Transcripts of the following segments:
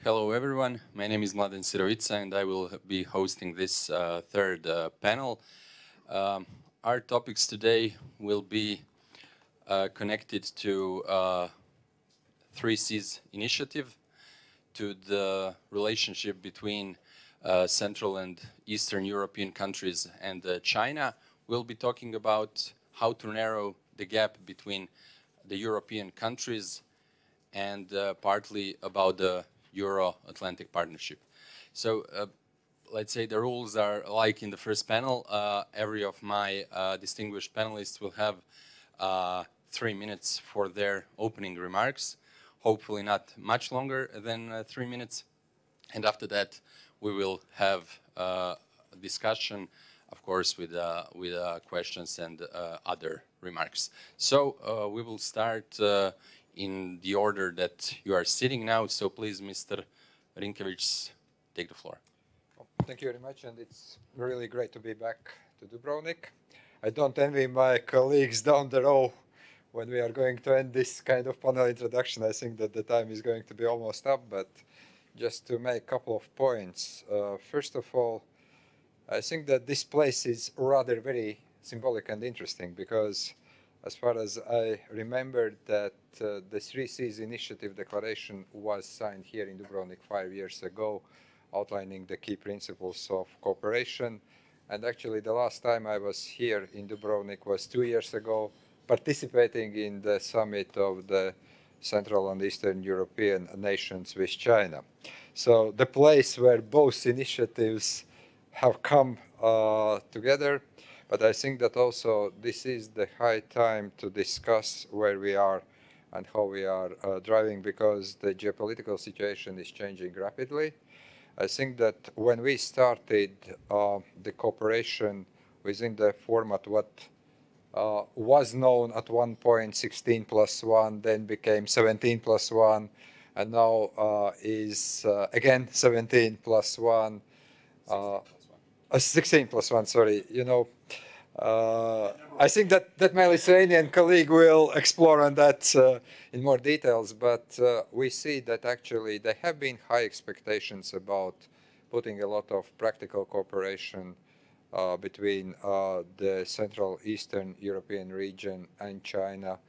Hello everyone, my name is Mladen Sirovica and I will be hosting this third panel. Our topics today will be connected to CEEC initiative, to the relationship between Central and Eastern European countries and China. We'll be talking about how to narrow the gap between the European countries and partly about the Euro-Atlantic Partnership. So let's say the rules are like in the first panel. Every of my distinguished panelists will have 3 minutes for their opening remarks, hopefully not much longer than 3 minutes. And after that, we will have a discussion, of course, with questions and other remarks. So we will start in the order that you are sitting now. So please, Mr. Rinkevich, take the floor. Thank you very much, and it's really great to be back to Dubrovnik. I don't envy my colleagues down the row when we are going to end this kind of panel introduction. I think that the time is going to be almost up, but just to make a couple of points. First of all, I think that this place is rather very symbolic and interesting because as far as I remember that the CEEC initiative declaration was signed here in Dubrovnik 5 years ago, outlining the key principles of cooperation. And actually the last time I was here in Dubrovnik was 2 years ago, participating in the summit of the Central and Eastern European nations with China. So the place where both initiatives have come together. But I think that also this is the high time to discuss where we are and how we are driving, because the geopolitical situation is changing rapidly. I think that when we started the cooperation within the format what was known at one point 16+1, then became 17+1, and now is again 17+1. 16+1, sorry. You know, I think that my Lithuanian colleague will explore on that in more details, but we see that actually there have been high expectations about putting a lot of practical cooperation between the Central Eastern European region and China,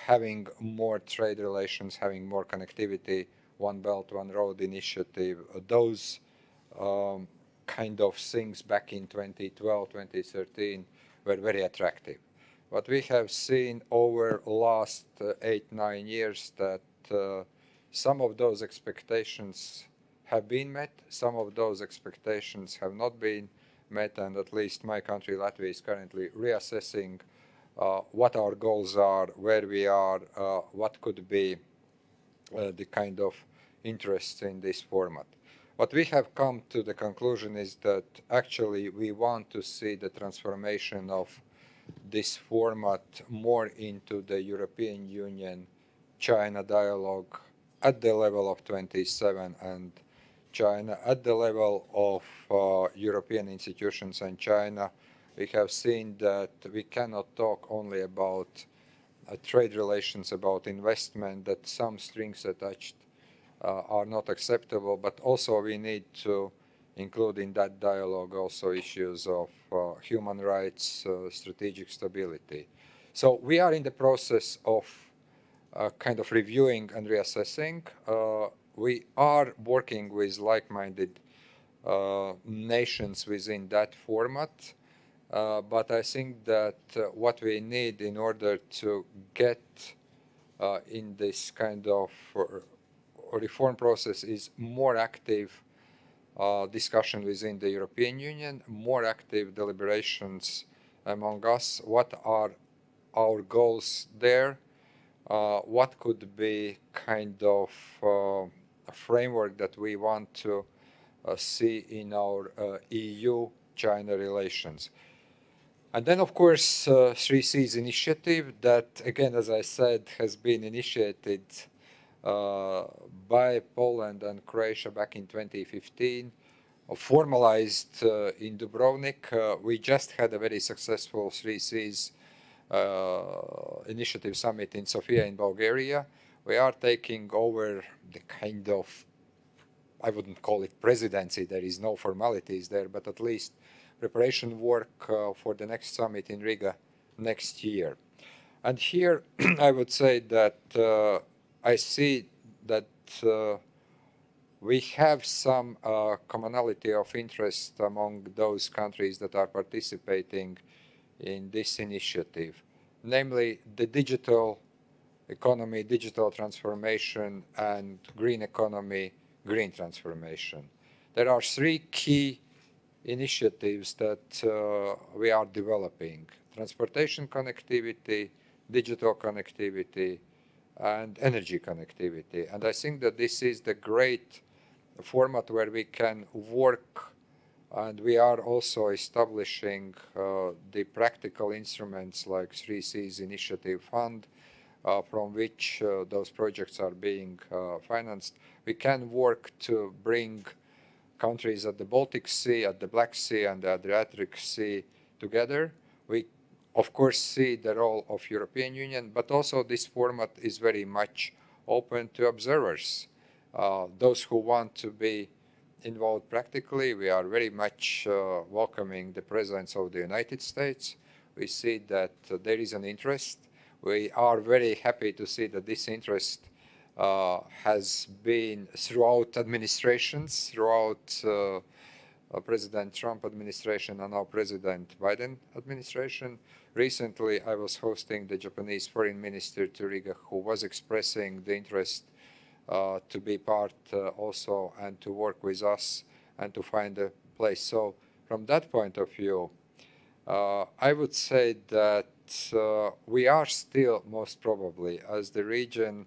having more trade relations, having more connectivity, One Belt, One Road initiative, those kind of things back in 2012, 2013 were very attractive. What we have seen over last 8-9 years that some of those expectations have been met, some of those expectations have not been met, and at least my country, Latvia, is currently reassessing what our goals are, where we are, what could be the kind of interests in this format. What we have come to the conclusion is that actually we want to see the transformation of this format more into the European Union-China dialogue at the level of 27 and China at the level of European institutions and China. We have seen that we cannot talk only about trade relations, about investment, that some strings attached are not acceptable, but also we need to include in that dialogue also issues of human rights, strategic stability. So we are in the process of kind of reviewing and reassessing. We are working with like-minded nations within that format. But I think that what we need in order to get in this kind of reform process is more active discussion within the European Union, more active deliberations among us. What are our goals there? What could be kind of a framework that we want to see in our EU-China relations? And then, of course, 3C's initiative that, again, as I said, has been initiated by Poland and Croatia back in 2015, formalized in Dubrovnik. We just had a very successful 3C's initiative summit in Sofia in Bulgaria. We are taking over the kind of, I wouldn't call it presidency, there is no formalities there, but at least preparation work for the next summit in Riga next year. And here I would say that I see that we have some commonality of interest among those countries that are participating in this initiative, namely the digital economy, digital transformation, and green economy, green transformation. There are three key initiatives that we are developing: transportation connectivity, digital connectivity, and energy connectivity. And I think that this is the great format where we can work, and we are also establishing the practical instruments like 3C's Initiative Fund, from which those projects are being financed. We can work to bring countries at the Baltic Sea, at the Black Sea, and the Adriatic Sea together. We, of course, see the role of European Union, but also this format is very much open to observers. Those who want to be involved practically, we are very much welcoming the presence of the United States. We see that there is an interest. We are very happy to see that this interest has been throughout administrations, throughout President Trump administration and now President Biden administration. Recently, I was hosting the Japanese foreign minister to Riga, who was expressing the interest to be part also and to work with us and to find a place. So from that point of view, I would say that we are still most probably, as the region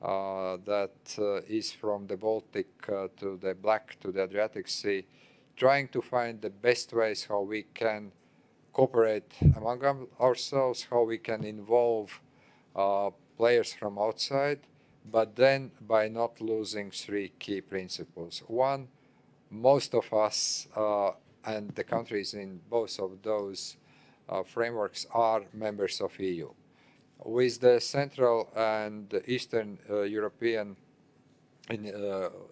that is from the Baltic to the Black to the Adriatic Sea, trying to find the best ways how we can cooperate among ourselves, how we can involve players from outside, but then by not losing three key principles. One, most of us and the countries in both of those frameworks are members of EU. With the Central and Eastern European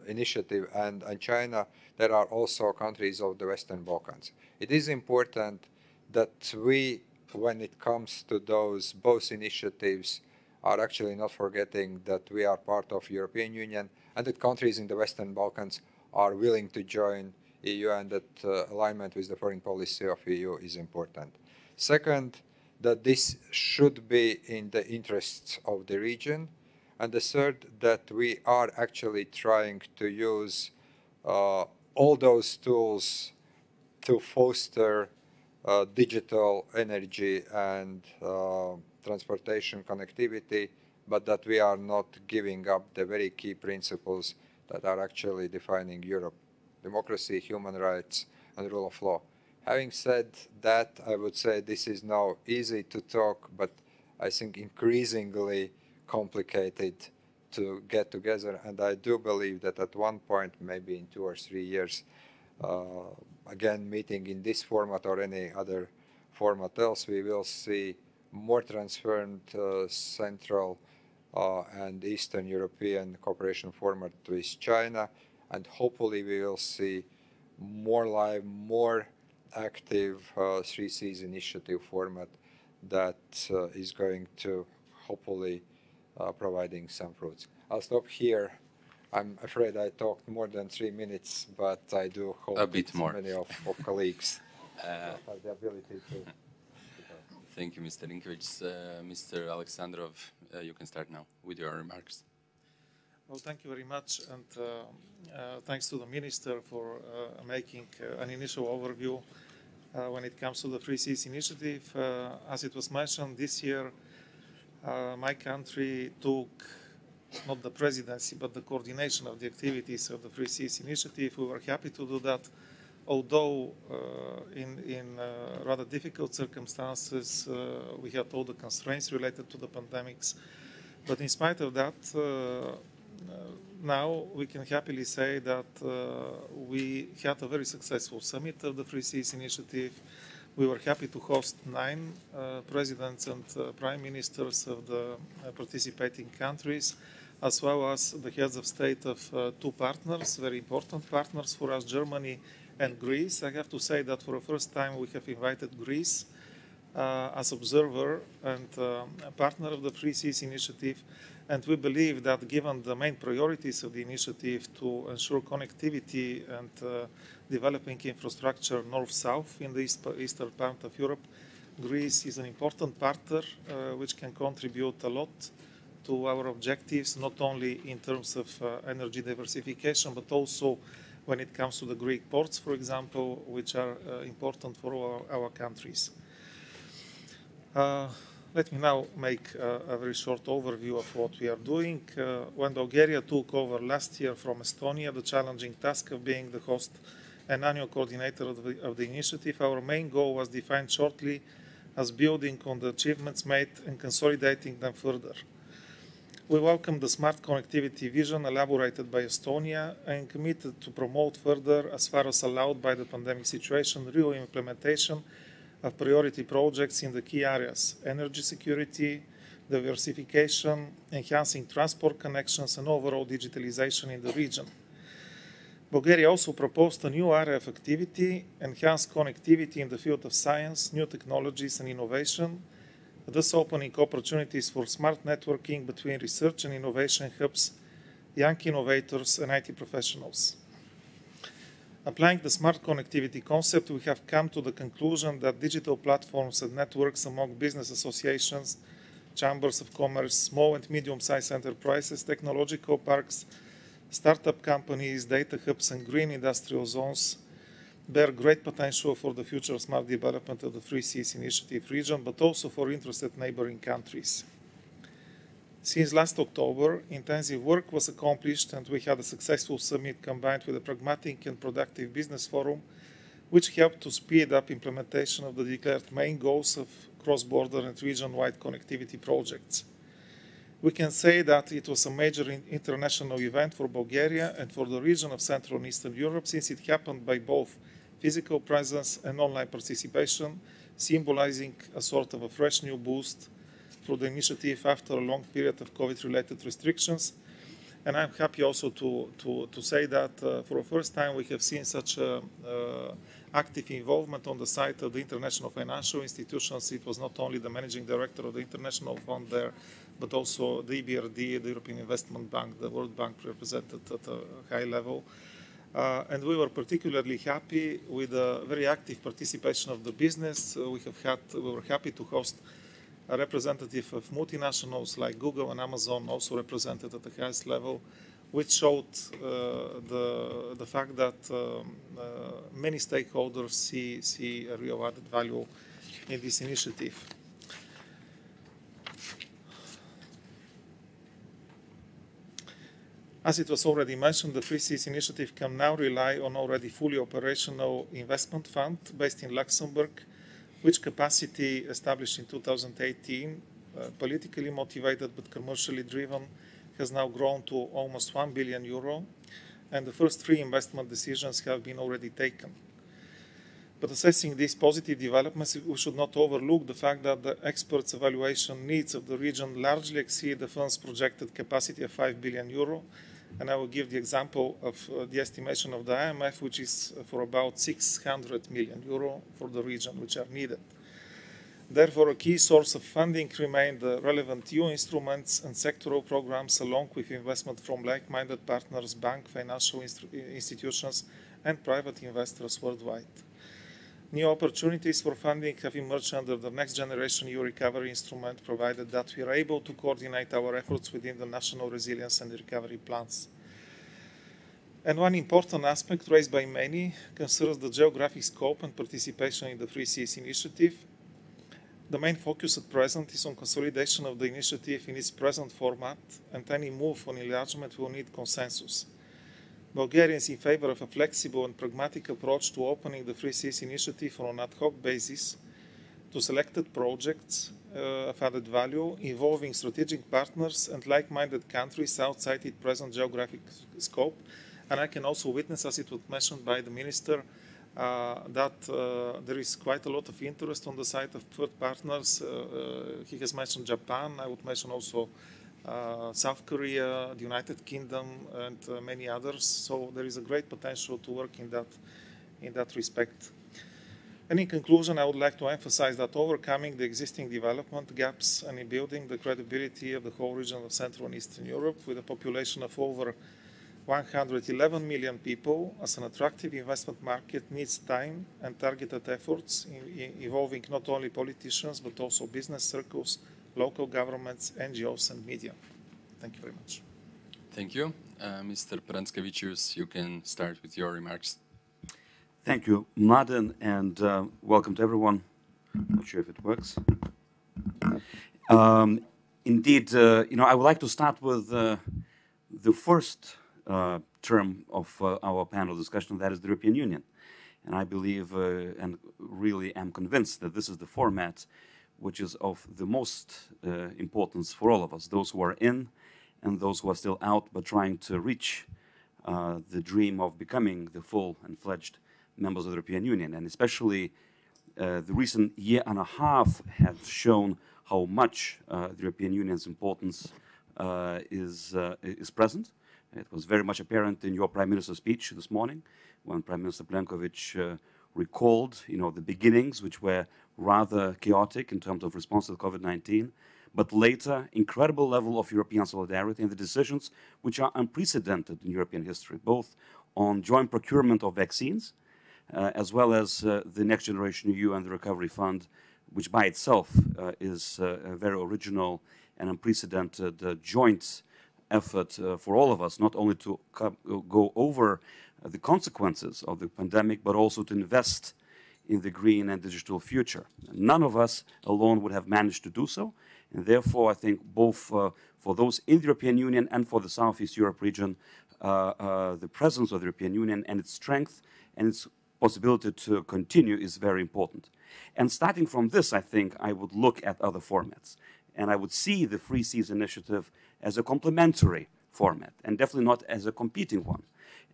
initiative and China, there are also countries of the Western Balkans. It is important that we, when it comes to those both initiatives, are actually not forgetting that we are part of European Union and that countries in the Western Balkans are willing to join EU, and that alignment with the foreign policy of EU is important. Second, that this should be in the interests of the region. And the third, that we are actually trying to use all those tools to foster digital energy and transportation connectivity, but that we are not giving up the very key principles that are actually defining Europe: democracy, human rights, and rule of law. Having said that, I would say this is now easy to talk, but I think increasingly complicated to get together. And I do believe that at one point, maybe in 2 or 3 years, again, meeting in this format or any other format else, we will see more transparent Central and Eastern European cooperation format with China. And hopefully we will see more live, more active 3Cs initiative format that is going to hopefully providing some fruits. I'll stop here. I'm afraid I talked more than 3 minutes, but I do hope a bit more. Many of colleagues have the ability to. Thank you, Mr. Rinkovic. Mr. Alexandrov, you can start now with your remarks. Well, thank you very much, and thanks to the Minister for making an initial overview when it comes to the 3Cs initiative. As it was mentioned, this year my country took not the presidency, but the coordination of the activities of the 3Cs initiative. We were happy to do that, although in rather difficult circumstances, we had all the constraints related to the pandemics. But in spite of that, now we can happily say that we had a very successful summit of the 3Cs initiative. We were happy to host 9 presidents and prime ministers of the participating countries, as well as the heads of state of 2 partners, very important partners for us, Germany and Greece. I have to say that for the first time we have invited Greece as observer and a partner of the 3Cs initiative. And we believe that given the main priorities of the initiative to ensure connectivity and developing infrastructure north-south in the eastern part of Europe, Greece is an important partner which can contribute a lot to our objectives, not only in terms of energy diversification, but also when it comes to the Greek ports, for example, which are important for our countries. Let me now make a very short overview of what we are doing. When Bulgaria took over last year from Estonia the challenging task of being the host and annual coordinator of the initiative, our main goal was defined shortly as building on the achievements made and consolidating them further. We welcome the smart connectivity vision elaborated by Estonia and committed to promote further, as far as allowed by the pandemic situation, real implementation of priority projects in the key areas: energy security, diversification, enhancing transport connections, and overall digitalization in the region. Bulgaria also proposed a new area of activity: enhanced connectivity in the field of science, new technologies, and innovation, thus opening opportunities for smart networking between research and innovation hubs, young innovators, and IT professionals. Applying the smart connectivity concept, we have come to the conclusion that digital platforms and networks among business associations, chambers of commerce, small and medium-sized enterprises, technological parks, startup companies, data hubs, and green industrial zones bear great potential for the future smart development of the 3Cs initiative region, but also for interested neighboring countries. Since last October, intensive work was accomplished and we had a successful summit combined with a pragmatic and productive business forum, which helped to speed up implementation of the declared main goals of cross-border and region-wide connectivity projects. We can say that it was a major international event for Bulgaria and for the region of Central and Eastern Europe, since it happened by both physical presence and online participation, symbolizing a sort of a fresh new boost through the initiative after a long period of COVID-related restrictions. And I'm happy also to say that for the first time we have seen such active involvement on the side of the international financial institutions. It was not only the managing director of the International Fund there, but also the EBRD, the European Investment Bank, the World Bank represented at a high level. And we were particularly happy with the very active participation of the business. We were happy to host a representative of multinationals like Google and Amazon, also represented at the highest level, which showed the fact that many stakeholders see a real added value in this initiative. As it was already mentioned, the 3Cs initiative can now rely on already fully operational investment fund based in Luxembourg, which capacity established in 2018, politically motivated but commercially driven, has now grown to almost €1 billion, and the first 3 investment decisions have been already taken. But assessing these positive developments, we should not overlook the fact that the experts' evaluation needs of the region largely exceed the fund's projected capacity of €5 billion, and I will give the example of the estimation of the IMF, which is for about €600 million for the region, which are needed. Therefore, a key source of funding remain the relevant EU instruments and sectoral programs, along with investment from like-minded partners, bank, financial institutions, and private investors worldwide. New opportunities for funding have emerged under the Next Generation EU Recovery Instrument, provided that we are able to coordinate our efforts within the national resilience and recovery plans. And one important aspect raised by many concerns the geographic scope and participation in the 3Cs initiative. The main focus at present is on consolidation of the initiative in its present format, and any move on enlargement will need consensus. Bulgaria is in favor of a flexible and pragmatic approach to opening the 3Cs initiative on an ad hoc basis to selected projects of added value involving strategic partners and like-minded countries outside its present geographic scope. And I can also witness, as it was mentioned by the Minister, that there is quite a lot of interest on the side of third partners. He has mentioned Japan. I would mention also South Korea, the United Kingdom, and many others. So there is a great potential to work in that respect. And in conclusion, I would like to emphasize that overcoming the existing development gaps and in building the credibility of the whole region of Central and Eastern Europe with a population of over 111 million people as an attractive investment market needs time and targeted efforts involving not only politicians but also business circles, local governments, NGOs, and media. Thank you very much. Thank you. Mr. Pranskevicius, you can start with your remarks. Thank you, Mladen, and welcome to everyone. Not sure if it works. Indeed, I would like to start with the first term of our panel discussion, that is the European Union. And I believe and really am convinced that this is the format which is of the most importance for all of us, those who are in and those who are still out but trying to reach the dream of becoming the full and fledged members of the European Union. And especially the recent year and a half have shown how much the European Union's importance is present. It was very much apparent in your Prime Minister's speech this morning when Prime Minister Plenković recalled, the beginnings, which were rather chaotic in terms of response to COVID-19, but later incredible level of European solidarity and the decisions which are unprecedented in European history, both on joint procurement of vaccines, as well as the Next Generation EU and the Recovery Fund, which by itself is a very original and unprecedented joint effort for all of us, not only to go over the consequences of the pandemic, but also to invest in the green and digital future. None of us alone would have managed to do so, and therefore I think both for those in the European Union and for the Southeast Europe region, the presence of the European Union and its strength and its possibility to continue is very important. And starting from this, I think I would look at other formats, and I would see the 3Cs initiative as a complementary format, and definitely not as a competing one.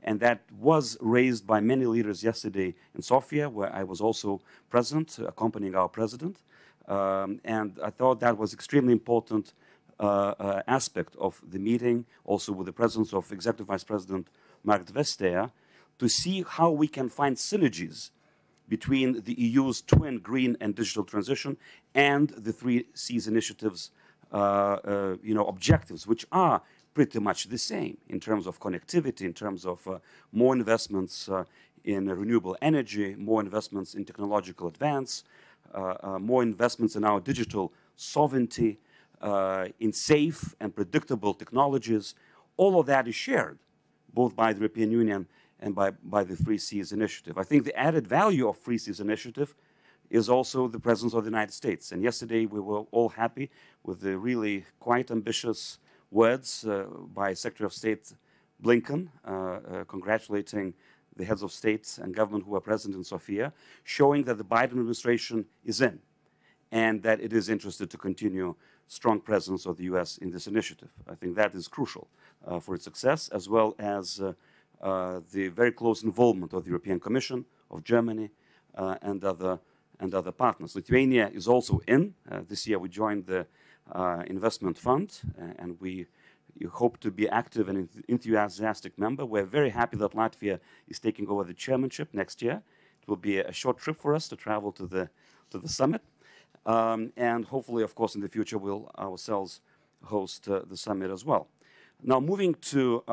And that was raised by many leaders yesterday in Sofia, where I was also present, accompanying our president. And I thought that was extremely important aspect of the meeting, also with the presence of Executive Vice President Margaret Vestager, to see how we can find synergies between the EU's twin green and digital transition and the 3 Cs initiatives objectives, which are pretty much the same in terms of connectivity, in terms of more investments in renewable energy, more investments in technological advance, more investments in our digital sovereignty, in safe and predictable technologies. All of that is shared, both by the European Union and by the 3 Cs initiative. I think the added value of 3 Cs initiative is also the presence of the United States. And yesterday we were all happy with the really quite ambitious words by Secretary of State Blinken, congratulating the heads of state and government who are present in Sofia, showing that the Biden administration is in and that it is interested to continue strong presence of the US in this initiative. I think that is crucial for its success, as well as the very close involvement of the European Commission, of Germany, and other partners. Lithuania is also in. This year we joined the investment fund, and we hope to be active and enthusiastic member. We're very happy that Latvia is taking over the chairmanship next year. It will be a short trip for us to travel to the summit. And hopefully, of course, in the future, we'll ourselves host the summit as well. Now, moving to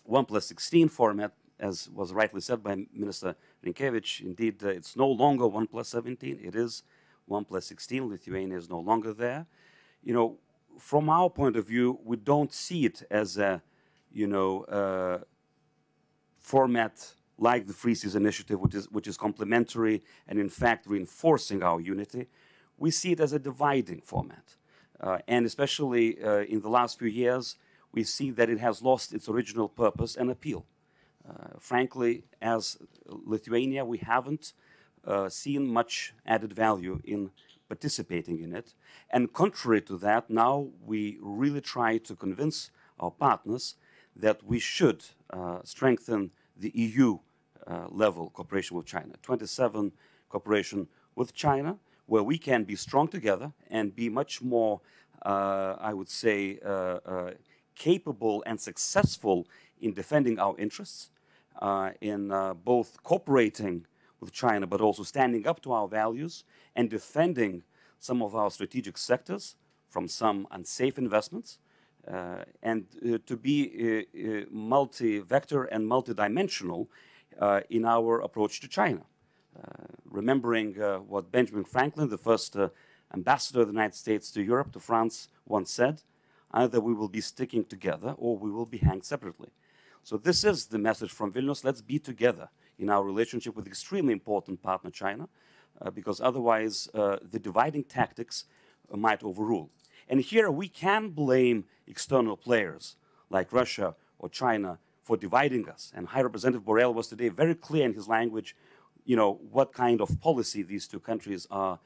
1+16 format, as was rightly said by Minister Rinkevich, indeed, it's no longer 1+17. It is 1+16. Lithuania is no longer there. You know, from our point of view, we don't see it as a, format like the 3 Cs initiative, which is complementary and in fact reinforcing our unity. We see it as a dividing format. And especially in the last few years, we see that it has lost its original purpose and appeal. Frankly, as Lithuania, we haven't seen much added value in participating in it. And contrary to that, now we really try to convince our partners that we should strengthen the EU level cooperation with China, 27 cooperation with China, where we can be strong together and be much more, I would say, capable and successful in defending our interests, in both cooperating with China, but also standing up to our values and defending some of our strategic sectors from some unsafe investments, and to be multi-vector and multi-dimensional in our approach to China. Remembering what Benjamin Franklin, the first ambassador of the United States to Europe, to France, once said, either we will be sticking together or we will be hanged separately. So this is the message from Vilnius. Let's be together in our relationship with extremely important partner China, because otherwise the dividing tactics might overrule. And here we can blame external players like Russia or China for dividing us. And High Representative Borrell was today very clear in his language, what kind of policy these two countries are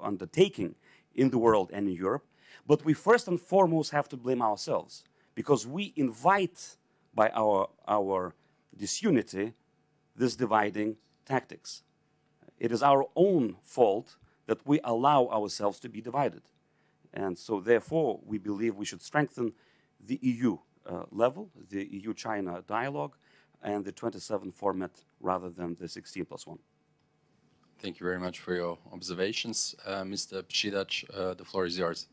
undertaking in the world and in Europe. But we first and foremost have to blame ourselves, because we invite by our disunity this dividing tactics. It is our own fault that we allow ourselves to be divided. And so therefore, we believe we should strengthen the EU level, the EU-China dialogue, and the 27 format rather than the 16+1. Thank you very much for your observations. Mr. Pšidač, the floor is yours.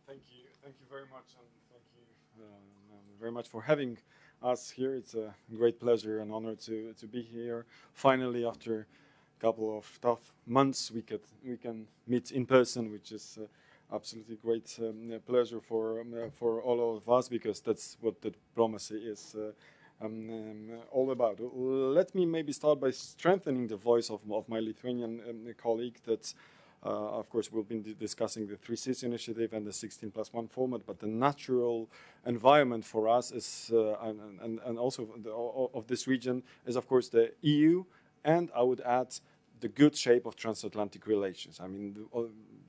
Thank you very much, and thank you very much for having us here. It's a great pleasure and honor to be here. Finally, after a couple of tough months, we can meet in person, which is absolutely great pleasure for all of us, because that's what the diplomacy is all about. Let me maybe start by strengthening the voice of my Lithuanian colleague that, of course, we've been discussing the 3 Cs initiative and the 16+1 format, but the natural environment for us is, and also of this region, is, of course, the EU, and I would add the good shape of transatlantic relations. I mean,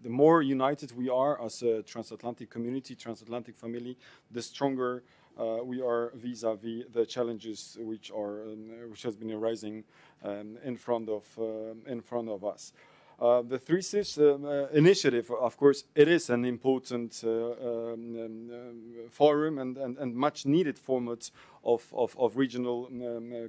the more united we are as a transatlantic community, transatlantic family, the stronger we are vis-à-vis the challenges which has been arising in front of us. The 3CEEC initiative, of course, it is an important forum and much needed format of regional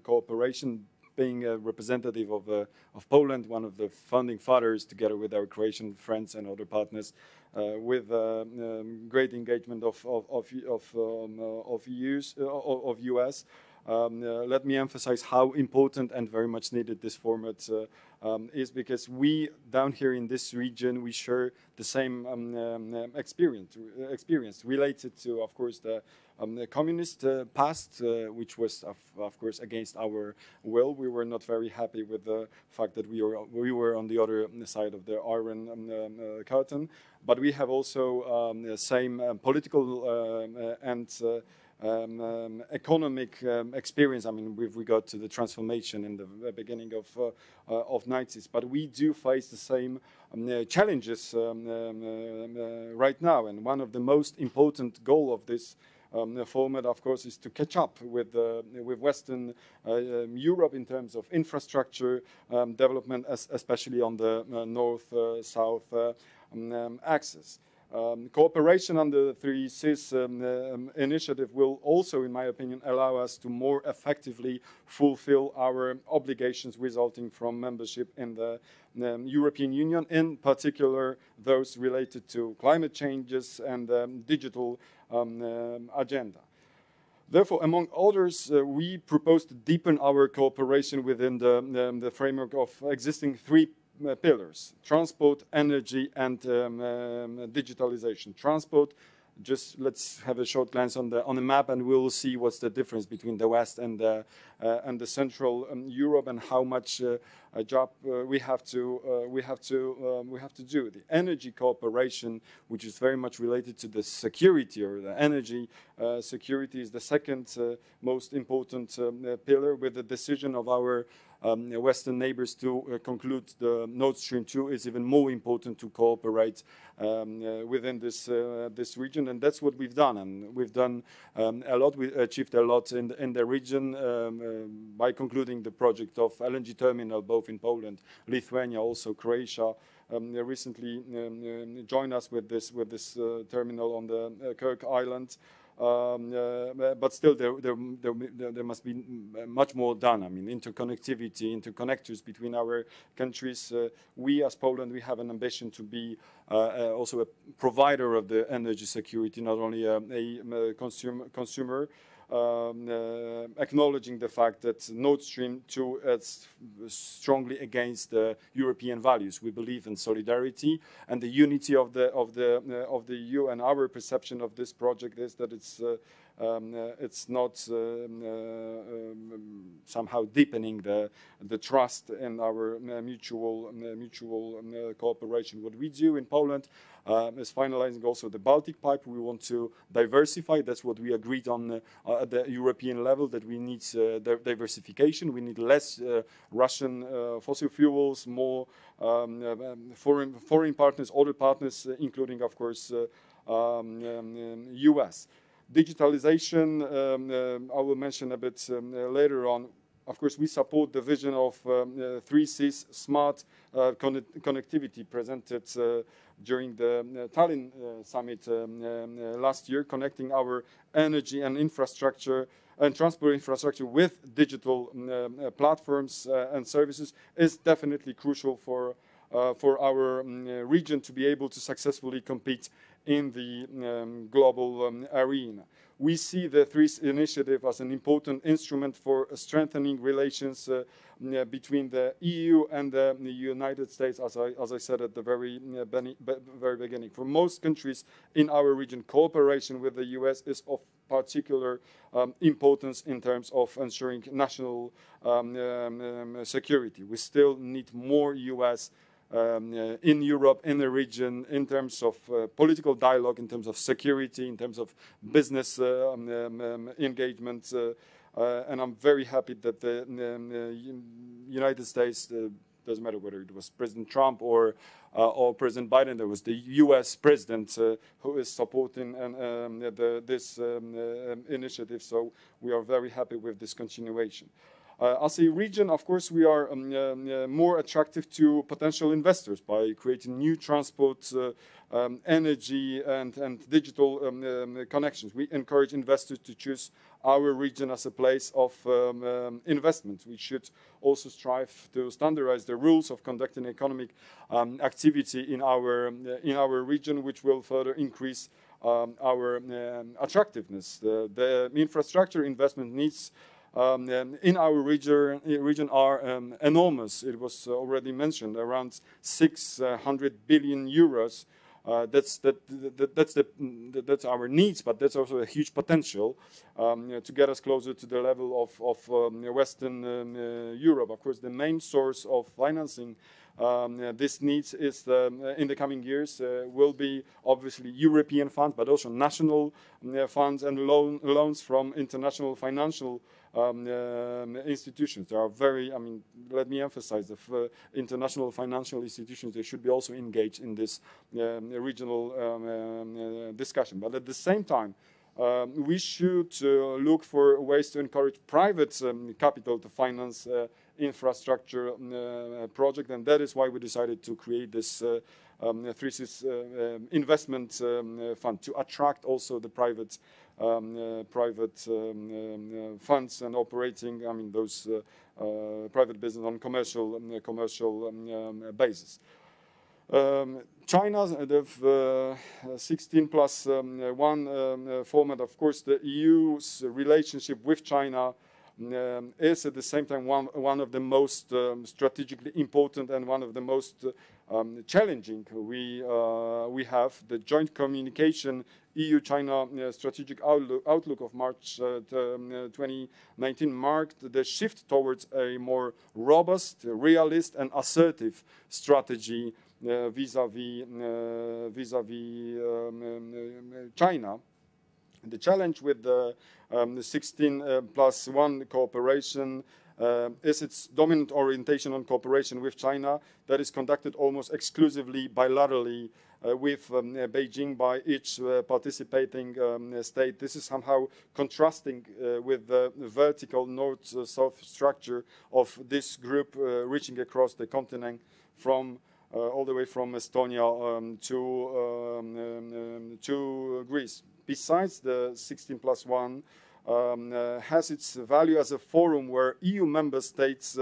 cooperation, being a representative of Poland, one of the founding fathers, together with our Croatian friends and other partners, with great engagement of US. Let me emphasize how important and very much needed this format is, because we down here in this region, we share the same experience related to, of course, the communist past, which was, of course, against our will. We were not very happy with the fact that we were on the other side of the Iron Curtain. But we have also the same political and economic experience. I mean, with regard to the transformation in the beginning of 90s. But we do face the same challenges right now. And one of the most important goal of this format, of course, is to catch up with Western Europe in terms of infrastructure development, especially on the north-south axis. Cooperation under the 3CEEC initiative will also, in my opinion, allow us to more effectively fulfill our obligations resulting from membership in the European Union, in particular those related to climate changes and digital agenda. Therefore, among others, we propose to deepen our cooperation within the framework of existing three pillars: transport, energy, and digitalization. Transport, just let's have a short glance on the map, and we'll see what's the difference between the West and the Central Europe, and how much a job we have to do. The energy cooperation, which is very much related to the security, or the energy security, is the second most important pillar, with the decision of our Western neighbors to conclude the Nord Stream 2 is even more important to cooperate within this region, and that's what we've done. And we've done a lot. We achieved a lot in the region by concluding the project of LNG terminal, both in Poland, Lithuania, also Croatia. Recently joined us with this terminal on the Kirk Island. But still, there must be much more done. I mean, interconnectivity, interconnectors between our countries. We, as Poland, we have an ambition to be also a provider of the energy security, not only a consumer. Acknowledging the fact that Nord Stream 2 is strongly against the European values. We believe in solidarity and the unity of the EU, and our perception of this project is that it's not somehow deepening the trust in our mutual cooperation. What we do in Poland is finalizing also the Baltic pipe. We want to diversify. That's what we agreed on at the European level, that we need diversification. We need less Russian fossil fuels, more foreign partners, other partners, including, of course, US. Digitalization, I will mention a bit later on. Of course, we support the vision of 3CEEC smart connectivity presented during the Tallinn summit last year, connecting our energy and infrastructure and transport infrastructure with digital platforms and services is definitely crucial for our region to be able to successfully compete in the global arena. We see the 3CEEC initiative as an important instrument for strengthening relations between the EU and the United States, as I said at the very beginning. For most countries in our region, cooperation with the US is of particular importance in terms of ensuring national security. We still need more US in Europe, in the region, in terms of political dialogue, in terms of security, in terms of business engagement. And I'm very happy that the United States, the doesn't matter whether it was President Trump or President Biden. There was the U.S. president who is supporting this initiative. So we are very happy with this continuation. As a region, of course, we are more attractive to potential investors by creating new transport, energy, and digital connections. We encourage investors to choose our region as a place of investment. We should also strive to standardize the rules of conducting economic activity in our region, which will further increase our attractiveness. The infrastructure investment needs in our region are enormous. It was already mentioned, around 600 billion euros. That's our needs, but that's also a huge potential to get us closer to the level of Western Europe. Of course, the main source of financing this needs is in the coming years will be obviously European funds, but also national funds and loans from international financial institutions. There are let me emphasize, the international financial institutions, they should be also engaged in this regional discussion. But at the same time, we should look for ways to encourage private capital to finance infrastructure project, and that is why we decided to create this 3CEEC investment fund to attract also the private funds and operating, those private business on commercial basis. China, the 16+1 format, of course, the EU's relationship with China is at the same time one of the most strategically important and one of the most challenging we have. The joint communication EU-China strategic outlook of March 2019 marked the shift towards a more robust, realist and assertive strategy vis-à-vis China. The challenge with the 16+1 cooperation is its dominant orientation on cooperation with China that is conducted almost exclusively bilaterally with Beijing by each participating state. This is somehow contrasting with the vertical north-south structure of this group reaching across the continent from all the way from Estonia to Greece. Besides, the 16+1 has its value as a forum where EU member states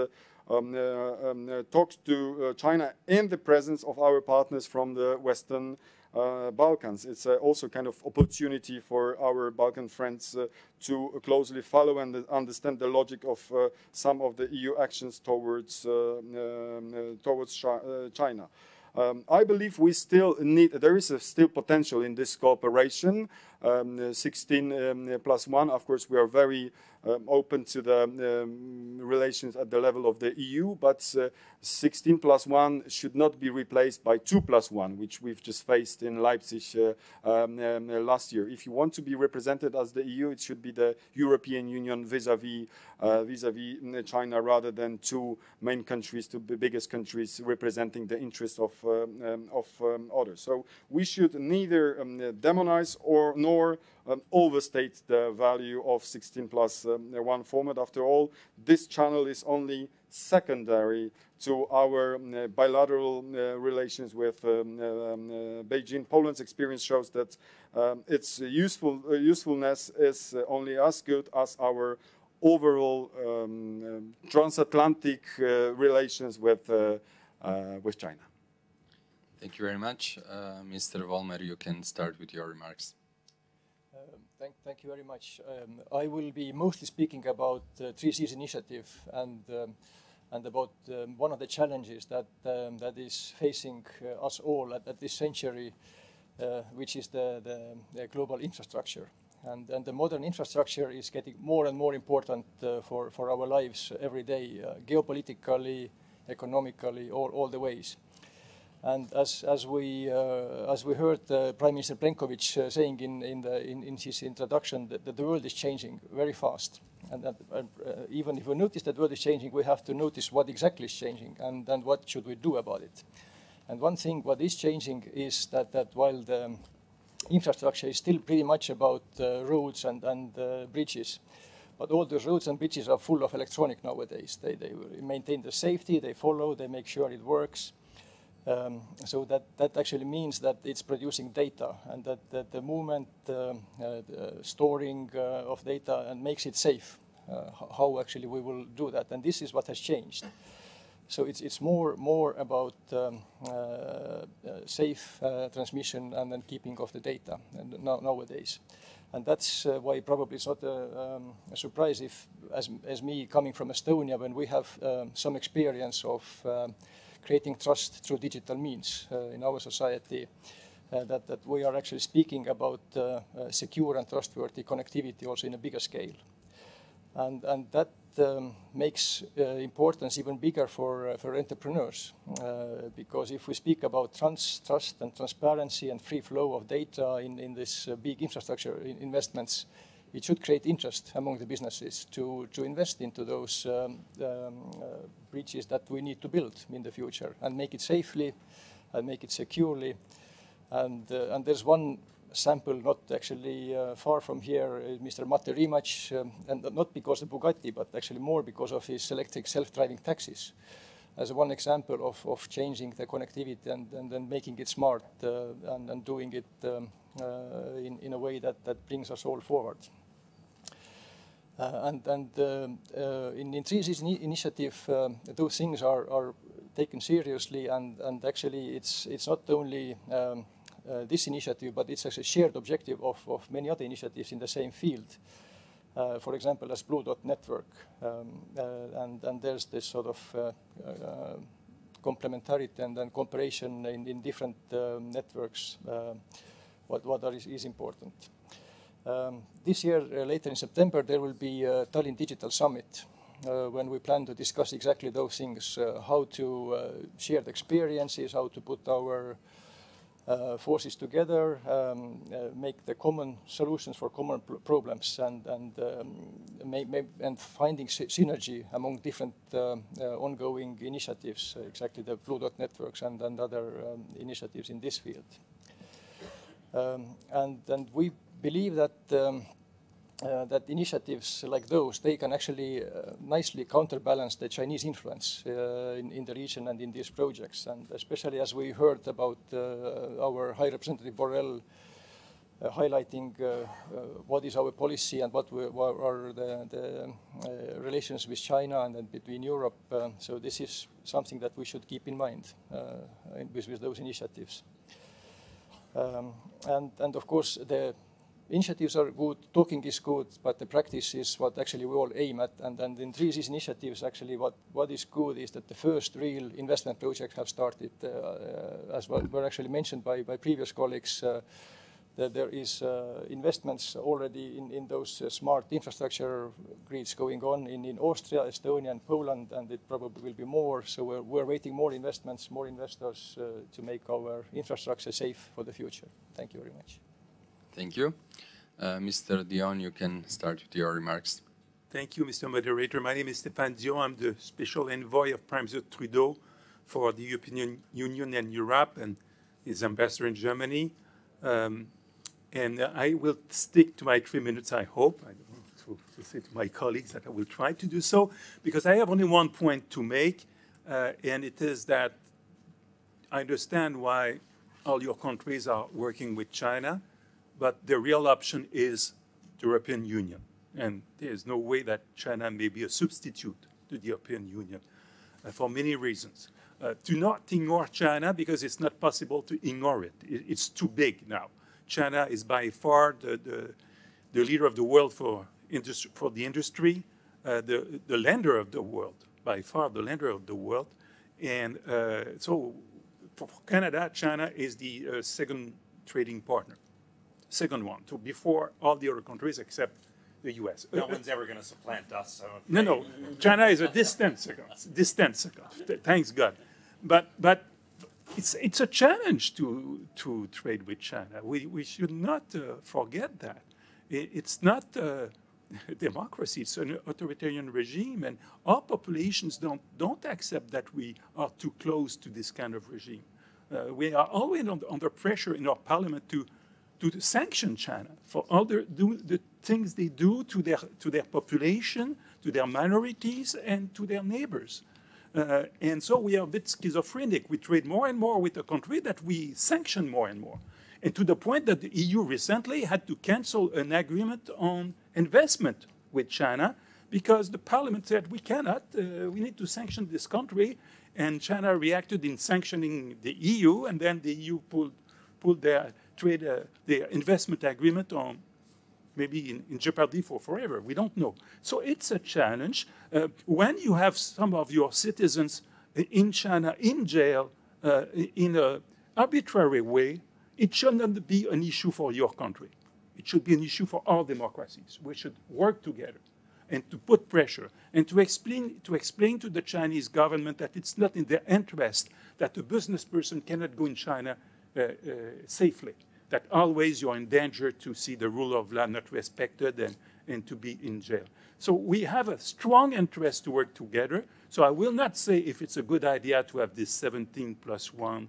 talk to China in the presence of our partners from the Western Balkans. It's also kind of opportunity for our Balkan friends to closely follow and understand the logic of some of the EU actions towards China. I believe we still need, there is still potential in this cooperation. 16+1, of course, we are very open to the relations at the level of the EU, but 16+1 should not be replaced by 2+1, which we've just faced in Leipzig last year. If you want to be represented as the EU, it should be the European Union vis-à-vis China, rather than two main countries, two biggest countries representing the interests of others. So we should neither demonize nor overstate the value of 16+1 format. After all, this channel is only secondary to our bilateral relations with Beijing. Poland's experience shows that its usefulness is only as good as our overall transatlantic relations with China. Thank you very much. Mr. Vollmer, you can start with your remarks. Thank you very much. I will be mostly speaking about 3CEEC initiative and about one of the challenges that is facing us all at this century, which is the global infrastructure. And the modern infrastructure is getting more and more important for our lives every day, geopolitically, economically, all the ways. And as we heard Prime Minister Plenković saying in his introduction, that the world is changing very fast. even if we notice that the world is changing, we have to notice what exactly is changing and what should we do about it. And one thing what is changing is that while the infrastructure is still pretty much about roads and bridges, but all those roads and bridges are full of electronic nowadays. They maintain the safety, they follow, they make sure it works. So that actually means that it's producing data, and that the movement, the storing of data, and makes it safe. How actually we will do that, and this is what has changed. So it's more about safe transmission and then keeping of the data nowadays. And that's why probably it's not a surprise if, as me coming from Estonia, when we have some experience of creating trust through digital means in our society, that we are actually speaking about secure and trustworthy connectivity also in a bigger scale. And that makes importance even bigger for entrepreneurs, because if we speak about trust and transparency and free flow of data in this big infrastructure investments, it should create interest among the businesses to invest into those bridges that we need to build in the future and make it safely and make it securely. And there's one sample not actually far from here, Mr. Mate Rimac, and not because of Bugatti, but actually more because of his electric self-driving taxis, as one example of changing the connectivity and then making it smart and doing it in a way that brings us all forward. In CEEC's initiative, those things are taken seriously, and actually it's not only this initiative, but it's actually a shared objective of many other initiatives in the same field. For example, as Blue Dot Network, and there's this sort of complementarity and then cooperation in different networks, what is important. This year, later in September, there will be a Tallinn Digital Summit, when we plan to discuss exactly those things, how to share the experiences, how to put our forces together, make the common solutions for common problems, and finding synergy among different ongoing initiatives, exactly the Blue Dot networks and other initiatives in this field. And we believe that that initiatives like those, they can actually nicely counterbalance the Chinese influence in the region and in these projects. And especially as we heard about our High Representative Borrell highlighting what is our policy and what are the relations with China and then between Europe. So this is something that we should keep in mind with those initiatives. And of course, the initiatives are good, talking is good, but the practice is what actually we all aim at. And in CEEC's initiatives, actually what is good is that the first real investment projects have started, as were actually mentioned by previous colleagues, that there is investments already in those smart infrastructure grids going on in Austria, Estonia, and Poland, and it probably will be more. So we're waiting more investments, more investors to make our infrastructure safe for the future. Thank you very much. Thank you. Mr. Dion, you can start with your remarks. Thank you, Mr. Moderator. My name is Stéphane Dion. I'm the Special Envoy of Prime Minister Trudeau for the European Union and Europe, and his ambassador in Germany. And I will stick to my 3 minutes, I hope. I don't want to say to my colleagues that I will try to do so, because I have only one point to make, and it is that I understand why all your countries are working with China, but the real option is the European Union. And there is no way that China may be a substitute to the European Union for many reasons. Do not ignore China, because it's not possible to ignore it. It's too big now. China is by far the leader of the world for the industry, the lender of the world, by far the lender of the world. And so for Canada, China is the second trading partner. Second one, so before all the other countries except the US. No one's ever going to supplant us. No, China is a distant second, thanks God. But it's a challenge to trade with China. We should not forget that. It's not democracy. It's an authoritarian regime, and our populations don't accept that we are too close to this kind of regime. We are always under pressure in our parliament to sanction China for all the things they do to their population, to their minorities, and to their neighbors. And so we are a bit schizophrenic. We trade more and more with a country that we sanction more and more. And to the point that the EU recently had to cancel an agreement on investment with China because the parliament said we cannot, we need to sanction this country. And China reacted in sanctioning the EU, and then the EU pulled their their investment agreement on maybe in jeopardy for forever. We don't know. So it's a challenge. When you have some of your citizens in China in jail in an arbitrary way, it shouldn't be an issue for your country. It should be an issue for all democracies. We should work together and to put pressure and to explain to the Chinese government that it's not in their interest that a business person cannot go in China safely, that always you're in danger to see the rule of law not respected and to be in jail. So we have a strong interest to work together. So I will not say if it's a good idea to have this 17+1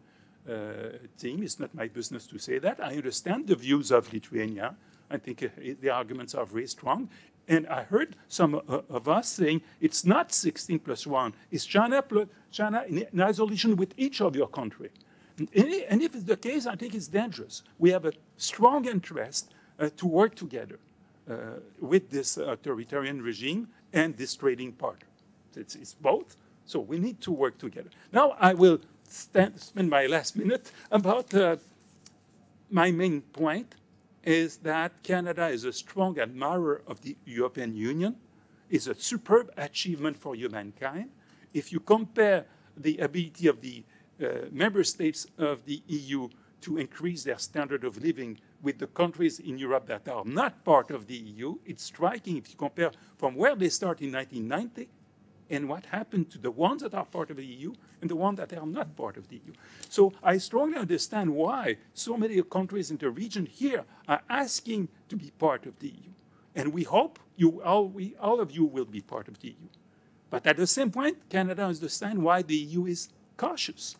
team. It's not my business to say that. I understand the views of Lithuania. I think the arguments are very strong. And I heard some of us saying it's not 16+1. It's China in isolation with each of your country. And if it's the case, I think it's dangerous. We have a strong interest to work together with this authoritarian regime and this trading partner. It's both. So we need to work together. Now I will spend my last minute about my main point is that Canada is a strong admirer of the European Union. It's a superb achievement for humankind. If you compare the ability of the member states of the EU to increase their standard of living with the countries in Europe that are not part of the EU, it's striking if you compare from where they start in 1990 and what happened to the ones that are part of the EU and the ones that are not part of the EU. So I strongly understand why so many countries in the region here are asking to be part of the EU. And we hope all of you will be part of the EU. But at the same point, Canada understands why the EU is cautious.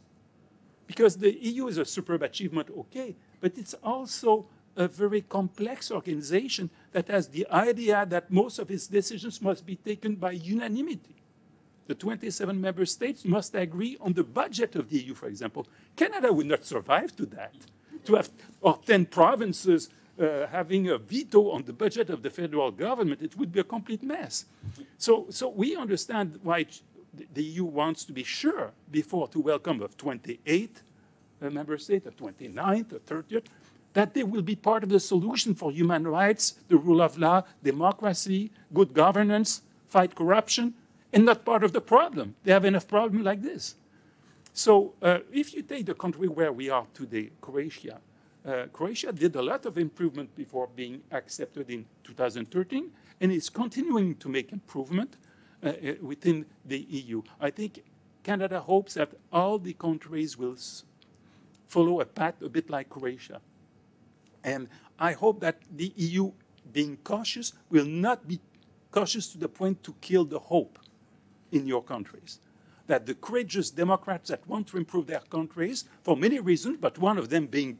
Because the EU is a superb achievement, okay, but it's also a very complex organization that has the idea that most of its decisions must be taken by unanimity. The 27 member states must agree on the budget of the EU, for example. Canada would not survive to that. To have 10 provinces having a veto on the budget of the federal government, it would be a complete mess. So we understand why the EU wants to be sure before to welcome of 28 member states, the 29th, the 30th, that they will be part of the solution for human rights, the rule of law, democracy, good governance, fight corruption, and not part of the problem. They have enough problem like this. So if you take the country where we are today, Croatia, Croatia did a lot of improvement before being accepted in 2013, and is continuing to make improvement within the EU. I think Canada hopes that all the countries will follow a path a bit like Croatia. And I hope that the EU, being cautious, will not be cautious to the point to kill the hope in your countries. That the courageous Democrats that want to improve their countries, for many reasons, but one of them being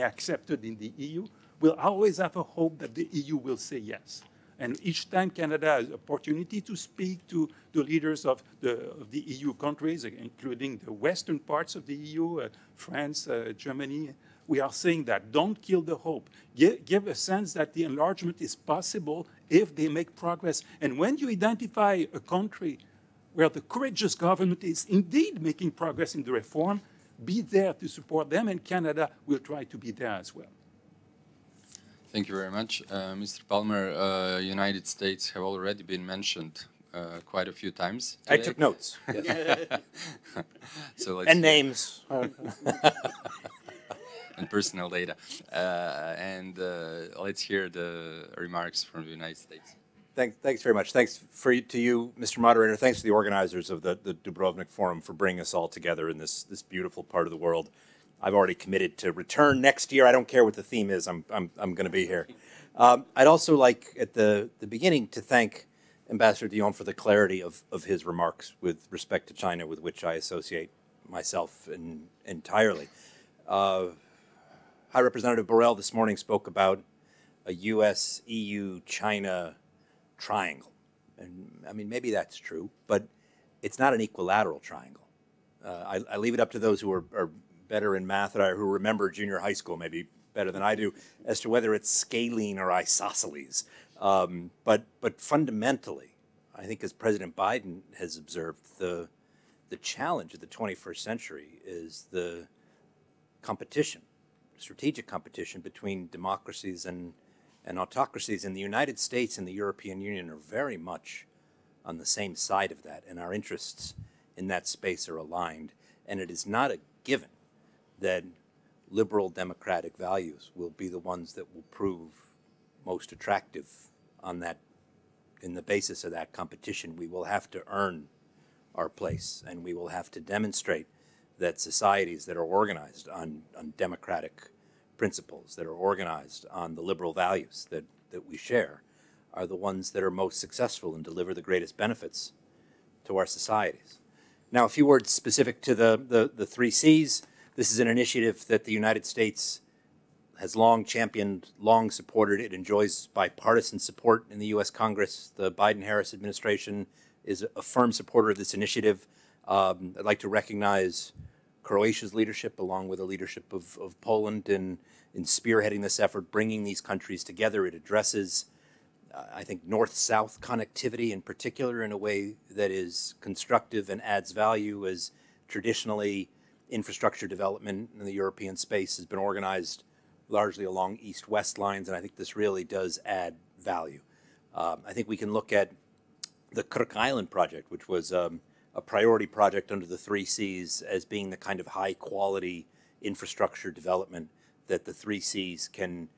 accepted in the EU, will always have a hope that the EU will say yes. And each time Canada has an opportunity to speak to the leaders of the EU countries, including the western parts of the EU, France, Germany, we are saying that don't kill the hope. Give a sense that the enlargement is possible if they make progress. And when you identify a country where the courageous government is indeed making progress in the reform, be there to support them, and Canada will try to be there as well. Thank you very much. Mr. Palmer, United States have already been mentioned quite a few times today. I took notes. So let's and names. And personal data. Let's hear the remarks from the United States. Thanks very much. Thanks to you, Mr. Moderator. Thanks to the organizers of the Dubrovnik Forum for bringing us all together in this beautiful part of the world. I've already committed to return next year. I don't care what the theme is. I'm going to be here. I'd also like, at the beginning, to thank Ambassador Dion for the clarity of his remarks with respect to China, with which I associate myself entirely. High Representative Borrell this morning spoke about a U.S., EU, China triangle. And I mean, maybe that's true, but it's not an equilateral triangle. I leave it up to those who are better in math or who remember junior high school maybe better than I do as to whether it's scalene or isosceles. But fundamentally, I think as President Biden has observed, the challenge of the 21st century is the competition, strategic competition between democracies and autocracies. And the United States and the European Union are very much on the same side of that, and our interests in that space are aligned. And it is not a given that liberal democratic values will be the ones that will prove most attractive on that, in the basis of that competition. We will have to earn our place, and we will have to demonstrate that societies that are organized on democratic principles, that are organized on the liberal values that we share, are the ones that are most successful and deliver the greatest benefits to our societies. Now, a few words specific to the three Cs. This is an initiative that the United States has long championed, long supported. It enjoys bipartisan support in the U.S. Congress. The Biden-Harris administration is a firm supporter of this initiative. I'd like to recognize Croatia's leadership, along with the leadership of Poland, in spearheading this effort, bringing these countries together. It addresses, I think, north-south connectivity in particular in a way that is constructive and adds value, as traditionally infrastructure development in the European space has been organized largely along east-west lines, and I think this really does add value. I think we can look at the Kirk Island project, which was a priority project under the three Cs, as being the kind of high-quality infrastructure development that the three Cs can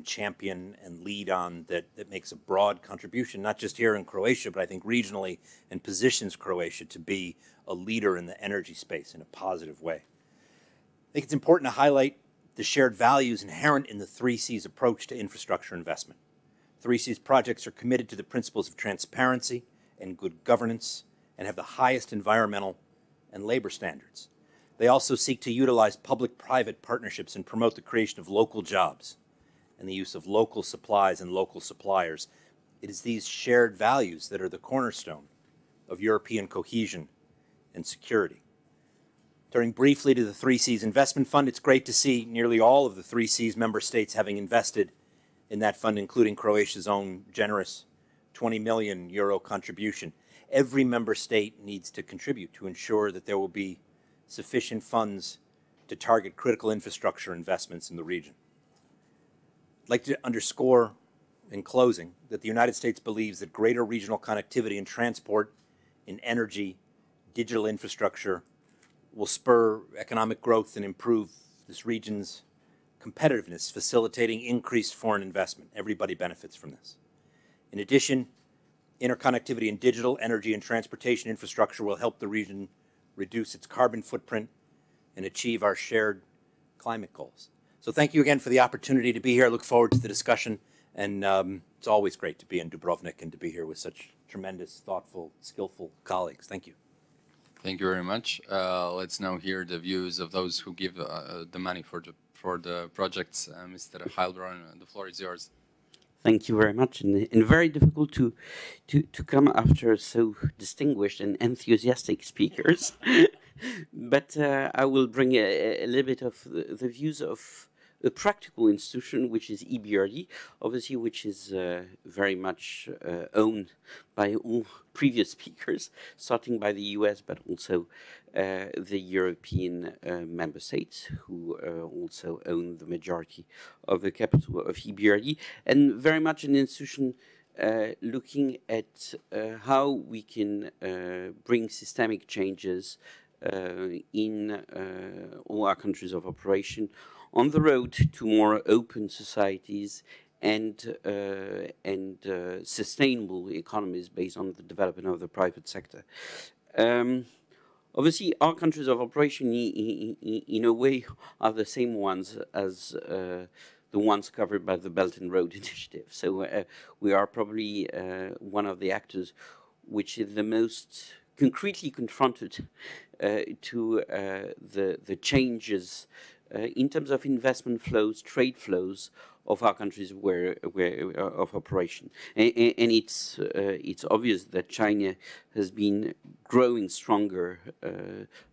champion and lead on, that makes a broad contribution, not just here in Croatia, but I think regionally, and positions Croatia to be a leader in the energy space in a positive way. I think it's important to highlight the shared values inherent in the three Cs approach to infrastructure investment. Three Cs projects are committed to the principles of transparency and good governance and have the highest environmental and labor standards. They also seek to utilize public-private partnerships and promote the creation of local jobs and the use of local supplies and local suppliers. It is these shared values that are the cornerstone of European cohesion and security. Turning briefly to the three Cs investment fund, it's great to see nearly all of the three Cs member states having invested in that fund, including Croatia's own generous 20 million euro contribution. Every member state needs to contribute to ensure that there will be sufficient funds to target critical infrastructure investments in the region. I'd like to underscore, in closing, that the United States believes that greater regional connectivity in transport, in energy, digital infrastructure will spur economic growth and improve this region's competitiveness, facilitating increased foreign investment. Everybody benefits from this. In addition, interconnectivity in digital, energy, and transportation infrastructure will help the region reduce its carbon footprint and achieve our shared climate goals. So thank you again for the opportunity to be here. I look forward to the discussion, and it's always great to be in Dubrovnik and to be here with such tremendous, thoughtful, skillful colleagues. Thank you. Thank you very much. Let's now hear the views of those who give the money for the projects. Mr. Heilbronn, the floor is yours. Thank you very much, and very difficult to come after so distinguished and enthusiastic speakers. But I will bring a little bit of the views of a practical institution, which is EBRD, obviously, which is very much owned by all previous speakers, starting by the US, but also the European member states, who also own the majority of the capital of EBRD, and very much an institution looking at how we can bring systemic changes in all our countries of operation on the road to more open societies and sustainable economies based on the development of the private sector. Obviously, our countries of operation, in a way, are the same ones as the ones covered by the Belt and Road Initiative. So we are probably one of the actors which is the most concretely confronted to the changes in terms of investment flows, trade flows of our countries of operation. And it's obvious that China has been growing stronger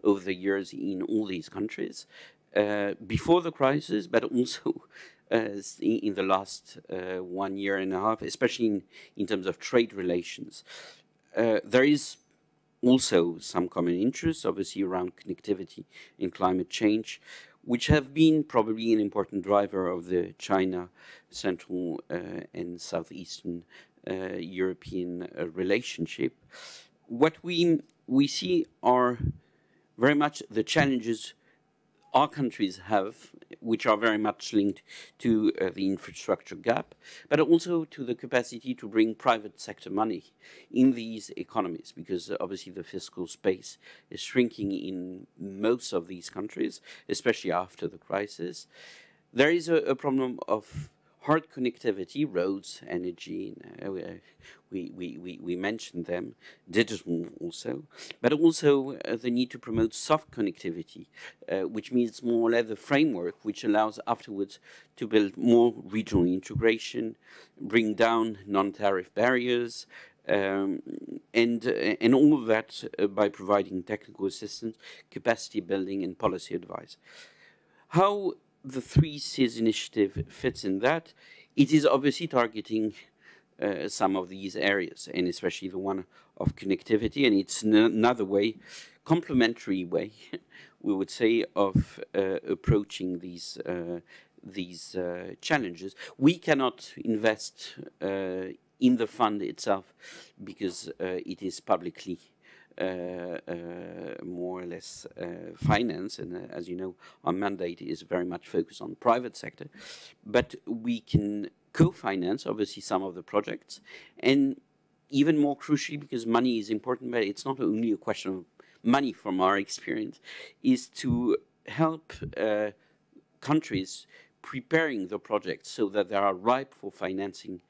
over the years in all these countries, before the crisis, but also in the last 1 year and a half, especially in terms of trade relations. There is also some common interests, obviously, around connectivity and climate change, which have been probably an important driver of the China Central and Southeastern European relationship. What we see are very much the challenges our countries have, which are very much linked to the infrastructure gap, but also to the capacity to bring private sector money in these economies, because obviously the fiscal space is shrinking in most of these countries, especially after the crisis. There is a problem of hard connectivity, roads, energy, we mentioned them, digital also, but also the need to promote soft connectivity, which means more or less the framework which allows afterwards to build more regional integration, bring down non-tariff barriers, and all of that by providing technical assistance, capacity building, and policy advice. How the 3 Cs initiative fits in that, it is obviously targeting some of these areas, and especially the one of connectivity, and it's another way, complementary way, we would say, of approaching these challenges. We cannot invest in the fund itself because it is publicly more or less finance, and as you know, our mandate is very much focused on private sector, but we can co-finance obviously some of the projects, and even more crucially, because money is important, but it's not only a question of money from our experience, is to help countries preparing the projects so that they are ripe for financing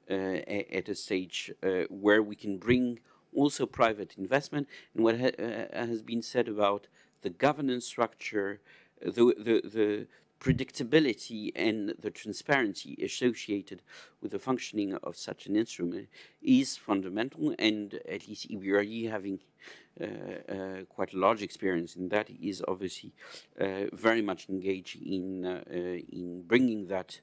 at a stage where we can bring also private investment. And what has been said about the governance structure, the predictability and the transparency associated with the functioning of such an instrument is fundamental, and at least EBRD, having quite a large experience in that, is obviously very much engaged in bringing that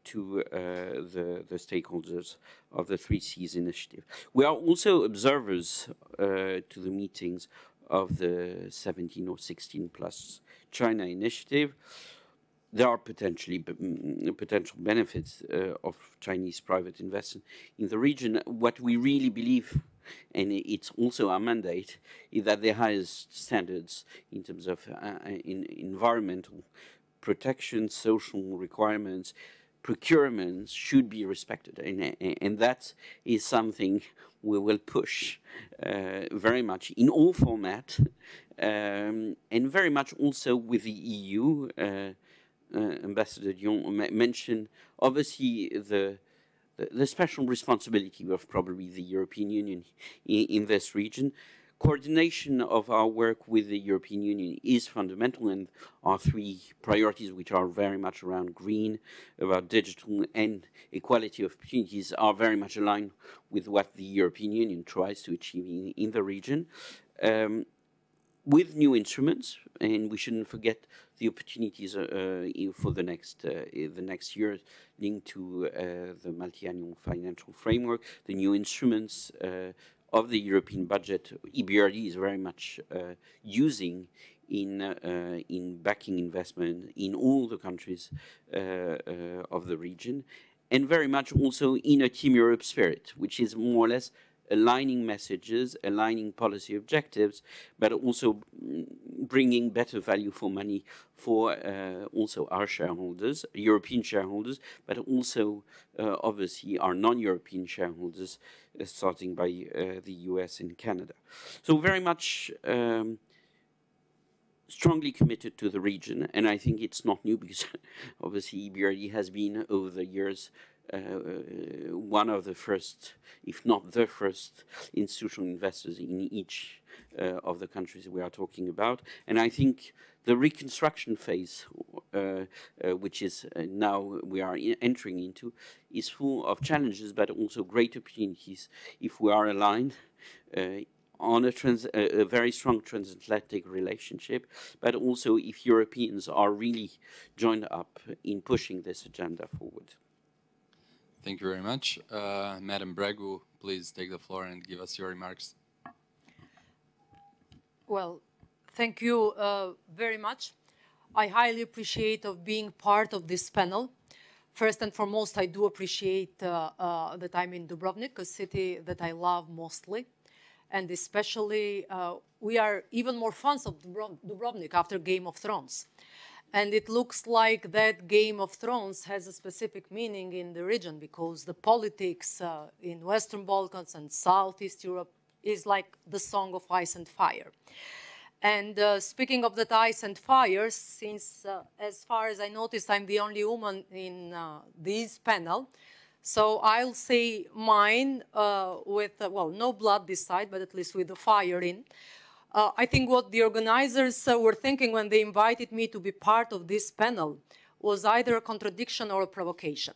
to the stakeholders of the 3 Cs initiative. We are also observers to the meetings of the 17 or 16+China initiative. There are potential benefits of Chinese private investment in the region. What we really believe, and it's also our mandate, is that the highest standards in terms of environmental protection, social requirements, procurements should be respected, and that is something we will push very much in all format, and very much also with the EU. Ambassador Dion mentioned obviously the special responsibility of probably the European Union in this region. Coordination of our work with the European Union is fundamental, and our 3 priorities, which are very much around green, about digital, and equality of opportunities, are very much aligned with what the European Union tries to achieve in the region. With new instruments, and we shouldn't forget the opportunities for the next year linked to the multi-annual financial framework, the new instruments of the European budget. EBRD is very much using in backing investment in all the countries of the region, and very much also in a Team Europe spirit, which is more or less aligning messages, aligning policy objectives, but also bringing better value for money for also our shareholders, European shareholders, but also obviously our non-European shareholders, starting by the US and Canada. So very much strongly committed to the region, and I think it's not new because obviously EBRD has been over the years one of the first, if not the first, institutional investors in each of the countries we are talking about. And I think the reconstruction phase, which is now we are entering into, is full of challenges, but also great opportunities if we are aligned on a very strong transatlantic relationship, but also if Europeans are really joined up in pushing this agenda forward. Thank you very much. Madam Bregu, please take the floor and give us your remarks. Well, thank you very much. I highly appreciate of being part of this panel. First and foremost, I do appreciate that I'm in Dubrovnik, a city that I love mostly. And especially, we are even more fans of Dubrovnik after Game of Thrones. And it looks like that Game of Thrones has a specific meaning in the region because the politics in Western Balkans and Southeast Europe is like the song of ice and fire. And speaking of that ice and fire, since as far as I noticed, I'm the only woman in this panel, so I'll say mine with, well, no blood this side, but at least with the fire in. I think what the organizers were thinking when they invited me to be part of this panel was either a contradiction or a provocation.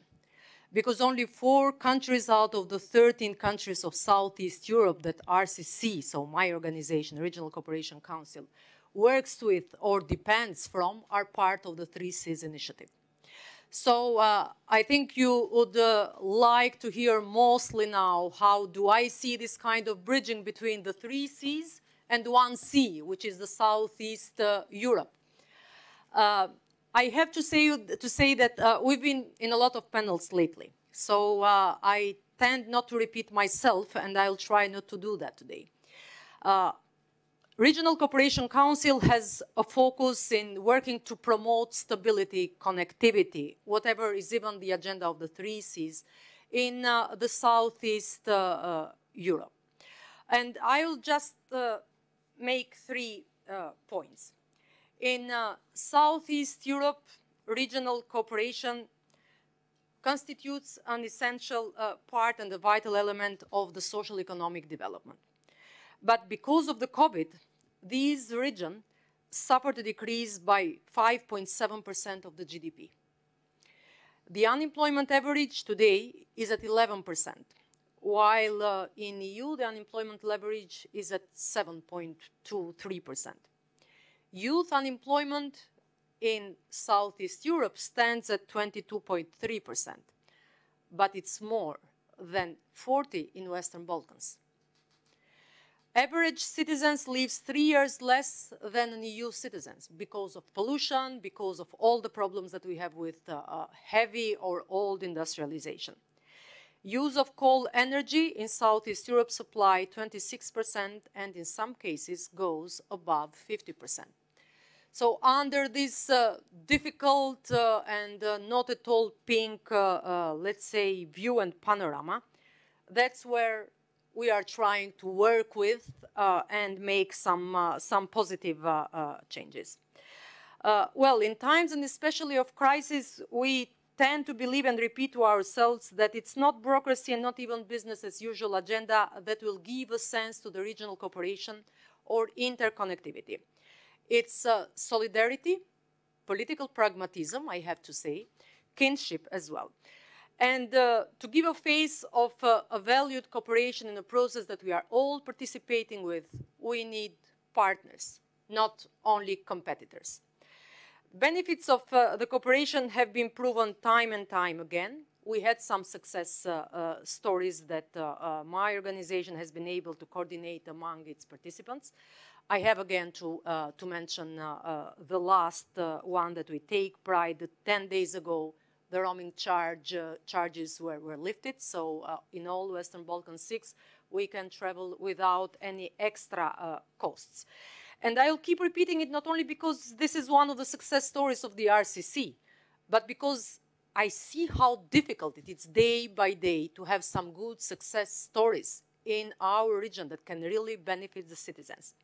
Because only 4 countries out of the 13 countries of Southeast Europe that RCC, so my organization, Regional Cooperation Council, works with or depends from are part of the 3Cs initiative. So I think you would like to hear mostly now how do I see this kind of bridging between the 3Cs and 1C, which is the Southeast Europe. I have to say that we've been in a lot of panels lately. So I tend not to repeat myself, and I'll try not to do that today. Regional Cooperation Council has a focus in working to promote stability, connectivity, whatever is even the agenda of the 3Cs in the Southeast Europe. And I'll just make 3 points. In Southeast Europe, regional cooperation constitutes an essential part and a vital element of the social economic development. But because of the COVID, this region suffered a decrease by 5.7% of the GDP. The unemployment average today is at 11%, while in EU, the unemployment average is at 7.23%. Youth unemployment in Southeast Europe stands at 22.3%, but it's more than 40% in Western Balkans. Average citizens live 3 years less than EU citizens because of pollution, because of all the problems that we have with heavy or old industrialization. Use of coal energy in Southeast Europe supply 26% and in some cases goes above 50%. So under this difficult and not at all pink, let's say, view and panorama, that's where we are trying to work with and make some positive changes. Well, in times and especially of crisis, we tend to believe and repeat to ourselves that it's not bureaucracy and not even business as usual agenda that will give a sense to the regional cooperation or interconnectivity. It's solidarity, political pragmatism, I have to say, kinship as well. And to give a face of a valued cooperation in a process that we are all participating with, we need partners, not only competitors. Benefits of the cooperation have been proven time and time again. We had some success stories that my organization has been able to coordinate among its participants. I have again to mention the last one that we take pride that 10 days ago, the roaming charges were lifted. So in all Western Balkan 6, we can travel without any extra costs. And I'll keep repeating it not only because this is one of the success stories of the RCC, but because I see how difficult it is day by day to have some good success stories in our region that can really benefit the citizens.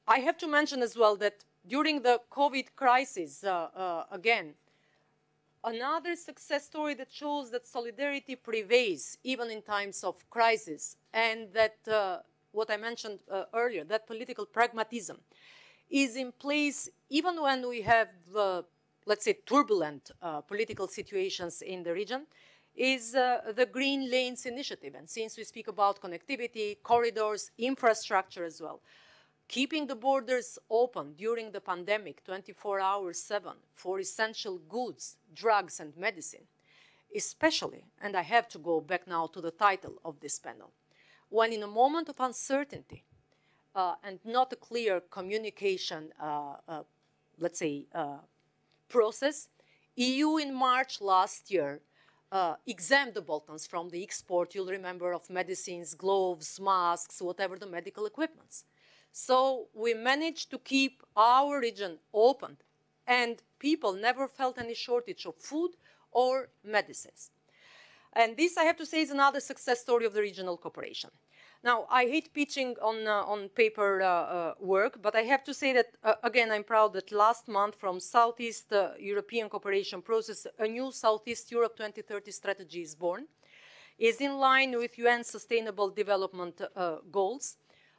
I have to mention as well that during the COVID crisis, again, another success story that shows that solidarity prevails even in times of crisis, and that what I mentioned earlier, that political pragmatism is in place even when we have, let's say, turbulent political situations in the region, is the Green Lanes Initiative. And since we speak about connectivity, corridors, infrastructure as well, keeping the borders open during the pandemic 24 hours 7 for essential goods, drugs, and medicine, especially, and I have to go back now to the title of this panel, when in a moment of uncertainty and not a clear communication, let's say, process, EU in March last year exempt the Balkans from the export, you'll remember, of medicines, gloves, masks, whatever the medical equipments. So we managed to keep our region open, and people never felt any shortage of food or medicines. And this, I have to say, is another success story of the regional cooperation. Now, I hate pitching on paper work, but I have to say that, again, I'm proud that last month from Southeast European cooperation process, a new Southeast Europe 2030 strategy is born, is in line with UN Sustainable Development Goals.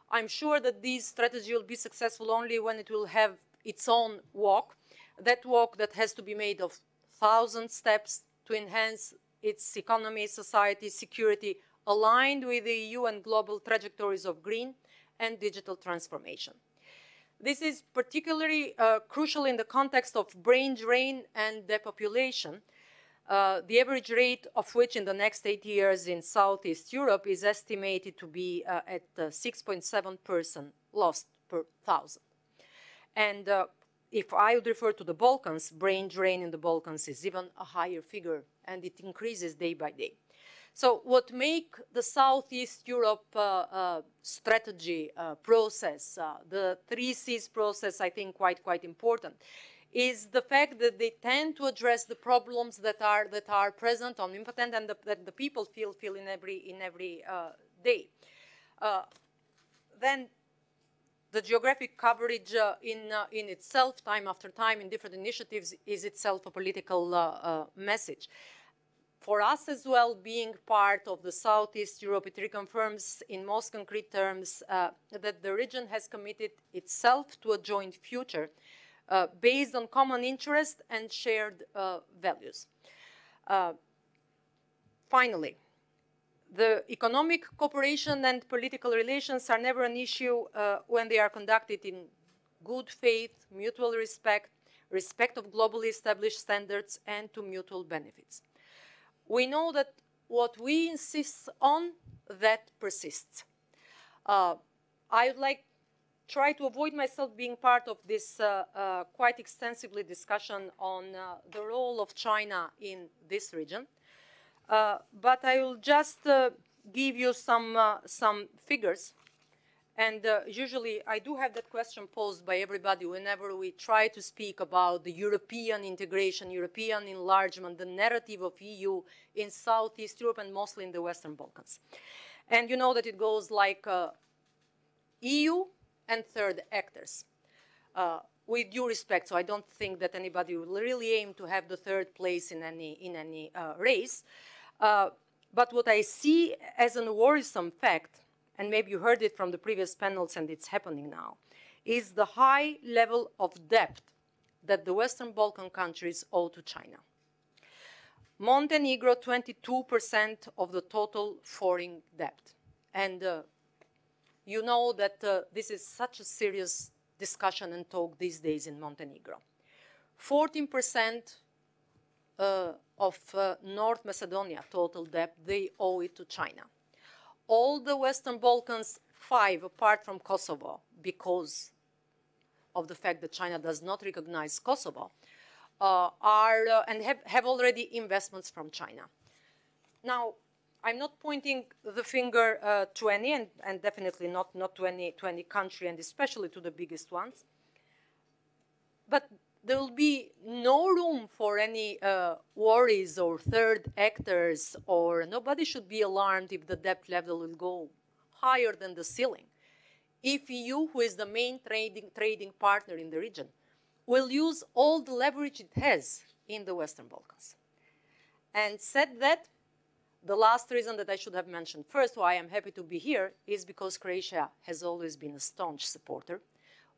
I'm sure that this strategy will be successful only when it will have its own walk, that walk that has to be made of 1,000 steps to enhance its economy, society, security, aligned with the EU and global trajectories of green and digital transformation. This is particularly crucial in the context of brain drain and depopulation, the average rate of which in the next 8 years in Southeast Europe is estimated to be at 6.7 person lost per 1,000. And if I would refer to the Balkans, brain drain in the Balkans is even a higher figure, and it increases day by day. So what makes the Southeast Europe strategy process, the 3Cs process, I think quite important, is the fact that they tend to address the problems that are present, omnipotent, and that the people feel in every day. Then the geographic coverage in itself, time after time, in different initiatives, is itself a political message. For us as well, being part of the Southeast Europe, it reconfirms in most concrete terms that the region has committed itself to a joint future based on common interest and shared values. Finally, the economic cooperation and political relations are never an issue when they are conducted in good faith, mutual respect, respect of globally established standards, and to mutual benefits. We know that what we insist on, that persists. I would like try to avoid myself being part of this quite extensively discussion on the role of China in this region. But I will just give you some figures. And usually I do have that question posed by everybody whenever we try to speak about the European integration, European enlargement, the narrative of EU in Southeast Europe and mostly in the Western Balkans. And you know that it goes like EU and third actors. With due respect, so I don't think that anybody will really aim to have the third place in any race. But what I see as a worrisome fact, and maybe you heard it from the previous panels and it's happening now, is the high level of debt that the Western Balkan countries owe to China. Montenegro, 22% of the total foreign debt. And you know that this is such a serious discussion and talk these days in Montenegro. 14% of North Macedonia total debt, they owe it to China. All the Western Balkans, 5 apart from Kosovo, because of the fact that China does not recognize Kosovo, and have already investments from China. Now, I'm not pointing the finger to any, and definitely not to any country, and especially to the biggest ones. But there will be no room for any worries or third actors, or nobody should be alarmed if the debt level will go higher than the ceiling. if EU, who is the main trading partner in the region, will use all the leverage it has in the Western Balkans. And said that, the last reason that I should have mentioned first, why I'm happy to be here, is because Croatia has always been a staunch supporter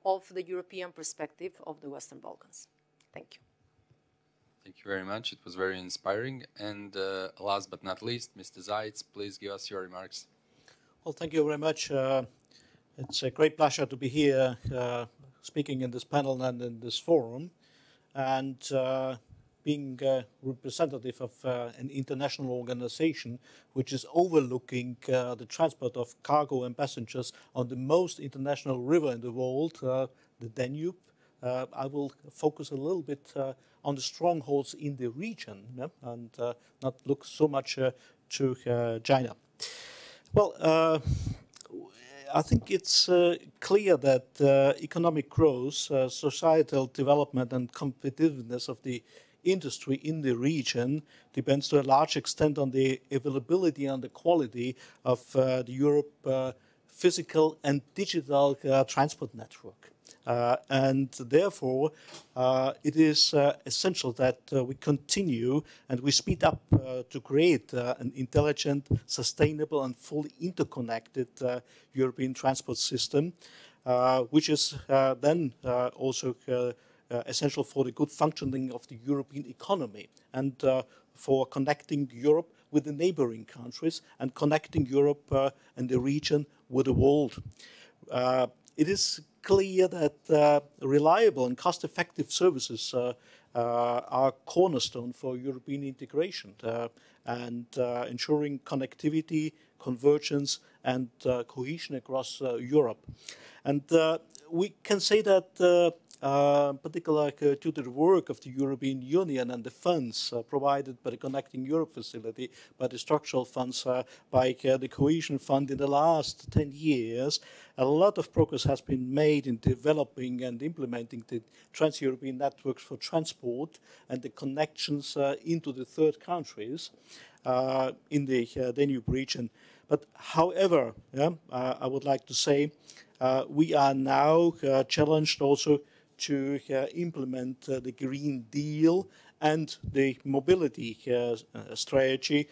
of the European perspective of the Western Balkans. Thank you. Thank you very much. It was very inspiring. And last but not least, Mr. Zaitz, please give us your remarks. Well, thank you very much. It's a great pleasure to be here speaking in this panel and in this forum, and being representative of an international organization which is overlooking the transport of cargo and passengers on the most international river in the world, the Danube. I will focus a little bit on the strongholds in the region, and not look so much to China. Well, I think it's clear that economic growth, societal development and competitiveness of the industry in the region depends to a large extent on the availability and the quality of the Europe physical and digital transport network. And therefore, it is essential that we continue and we speed up to create an intelligent, sustainable and fully interconnected European transport system, which is then also essential for the good functioning of the European economy and for connecting Europe with the neighboring countries and connecting Europe and the region with the world. It is clear that reliable and cost-effective services are cornerstone for European integration and ensuring connectivity, convergence and cohesion across Europe. And we can say that particularly due to the work of the European Union and the funds provided by the Connecting Europe facility, by the structural funds, by the Cohesion Fund in the last 10 years, a lot of progress has been made in developing and implementing the trans-European networks for transport and the connections into the third countries in the Danube region. But however, I would like to say we are now challenged also to implement the Green Deal and the mobility strategy,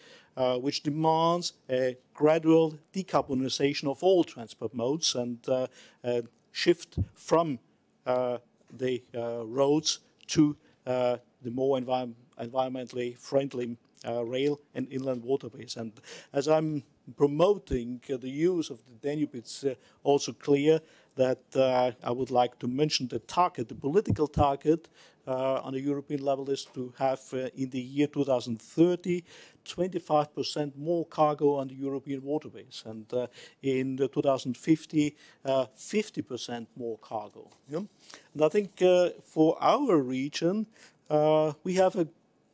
which demands a gradual decarbonization of all transport modes and a shift from the roads to the more environmentally friendly rail and inland waterways. And as I'm promoting the use of the Danube, it's also clear that I would like to mention the target, the political target on a European level is to have in the year 2030 25% more cargo on the European waterways, and in 2050 50% more cargo. Yeah? And I think for our region we have a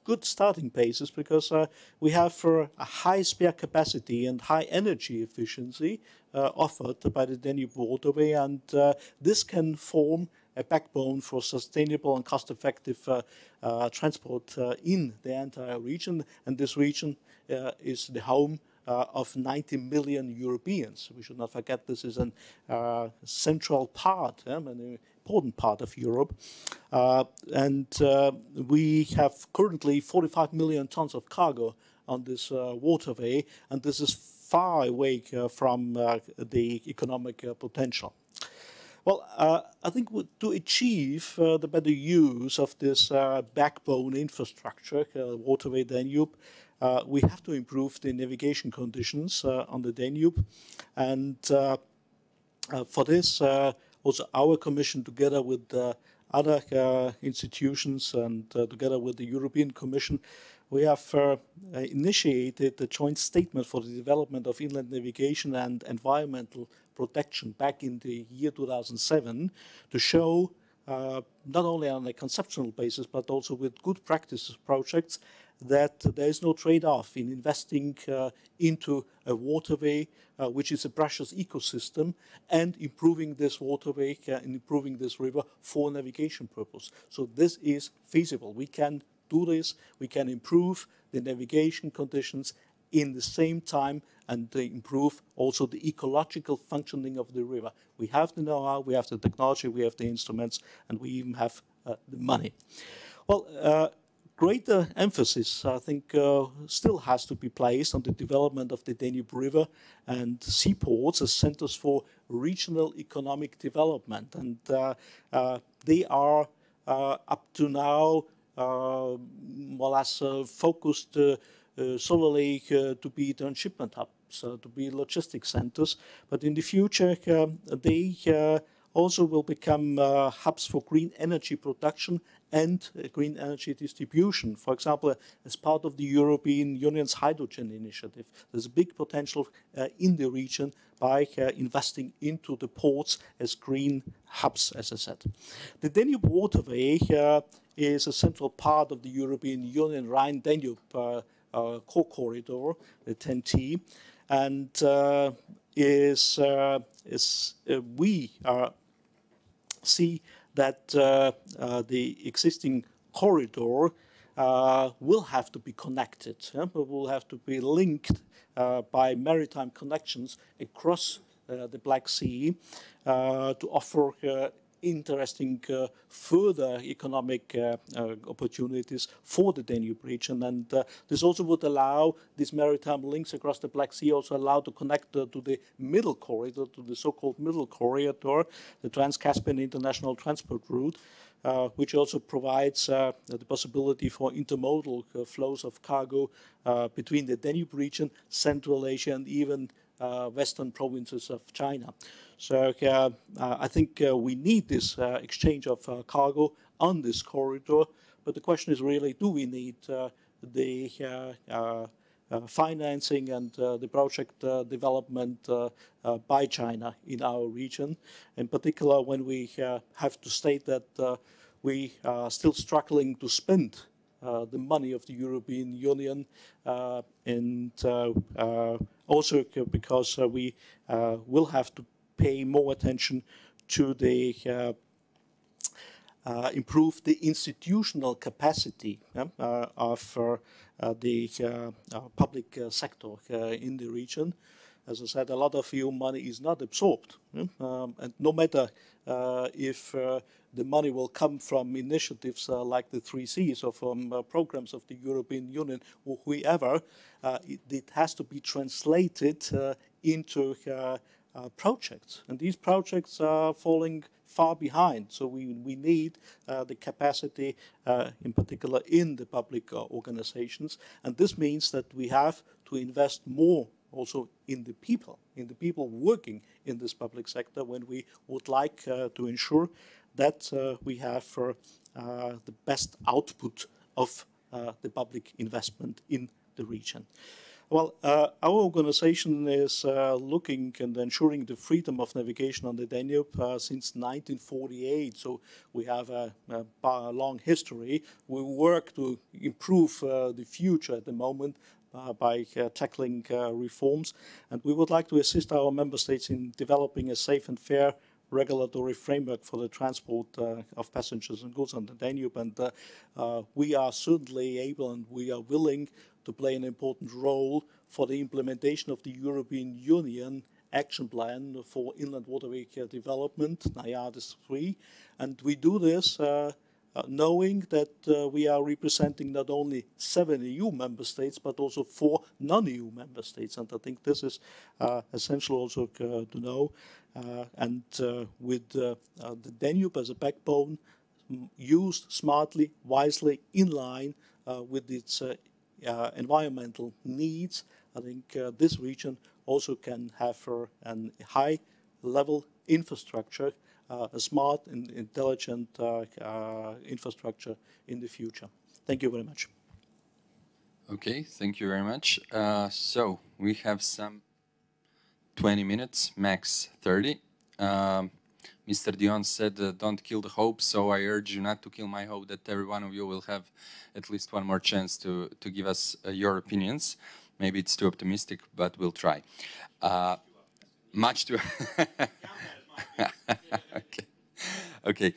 good starting basis because we have a high spare capacity and high energy efficiency offered by the Danube waterway, and this can form a backbone for sustainable and cost-effective transport in the entire region. And this region is the home of 90 million Europeans. We should not forget this is a central part, an important part of Europe. And we have currently 45 million tons of cargo on this waterway, and this is far away from the economic potential. Well, I think to achieve the better use of this backbone infrastructure, waterway Danube, we have to improve the navigation conditions on the Danube. And for this, also our Commission, together with other institutions and together with the European Commission, we have initiated a joint statement for the development of inland navigation and environmental protection back in the year 2007 to show not only on a conceptual basis but also with good practice projects that there is no trade-off in investing into a waterway which is a precious ecosystem and improving this waterway and improving this river for navigation purpose. So this is feasible. We can do this. We can improve the navigation conditions in the same time and improve also the ecological functioning of the river. We have the know-how, we have the technology, we have the instruments, and we even have the money. Well, greater emphasis, I think, still has to be placed on the development of the Danube River and seaports as centers for regional economic development. And they are, up to now, more or less focused solely to be transshipment hubs, to be logistic centers. But in the future, they also will become hubs for green energy production and green energy distribution. For example, as part of the European Union's hydrogen initiative, there's a big potential in the region by investing into the ports as green hubs, as I said. The Danube waterway is a central part of the European Union Rhine-Danube core corridor, the TEN-T, and we see that the existing corridor will have to be connected, will have to be linked by maritime connections across the Black Sea to offer interesting further economic opportunities for the Danube region. And this also would allow these maritime links across the Black Sea, also allow to connect to the middle corridor, to the so-called middle corridor, the Trans-Caspian International Transport Route, which also provides the possibility for intermodal flows of cargo between the Danube region, Central Asia, and even western provinces of China. So I think we need this exchange of cargo on this corridor, but the question is really, do we need the financing and the project development by China in our region, in particular when we have to state that we are still struggling to spend the money of the European Union, and also because we will have to pay more attention to the improve the institutional capacity of the public sector in the region. As I said, a lot of EU money is not absorbed, and no matter if the money will come from initiatives like the 3 Cs or from programs of the European Union or whoever, it has to be translated into projects. And these projects are falling far behind. So we need the capacity, in particular in the public organizations. And this means that we have to invest more also in the people working in this public sector, when we would like to ensure that we have the best output of the public investment in the region. Well, our organization is looking and ensuring the freedom of navigation on the Danube since 1948, so we have a long history. We work to improve the future at the moment by tackling reforms, and we would like to assist our member states in developing a safe and fair regulatory framework for the transport of passengers and goods on the Danube, and we are certainly able and we are willing to play an important role for the implementation of the European Union Action Plan for Inland Waterway Development, NAIADES III, and we do this knowing that we are representing not only 7 EU member states, but also 4 non-EU member states. And I think this is essential also to know. And with the Danube as a backbone, used smartly, wisely, in line with its environmental needs, I think this region also can have a high-level infrastructure, a smart and intelligent infrastructure in the future. Thank you very much. Okay, thank you very much. So we have some 20 minutes, max 30. Mr. Dion said, don't kill the hope, so I urge you not to kill my hope that every one of you will have at least one more chance to give us your opinions. Maybe it's too optimistic, but we'll try. Much too... Okay.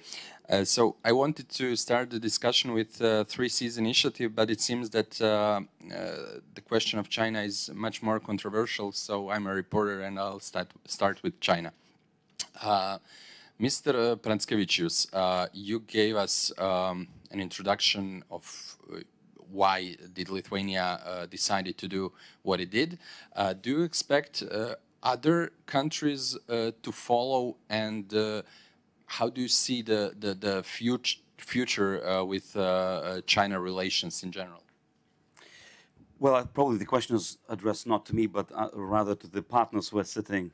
So I wanted to start the discussion with 3Cs initiative, but it seems that the question of China is much more controversial, so I'm a reporter and I'll start with China. Mr. Pranckevicius, you gave us an introduction of why did Lithuania decided to do what it did. Do you expect other countries to follow, and how do you see the future with China relations in general? Well, probably the question is addressed not to me, but rather to the partners who are sitting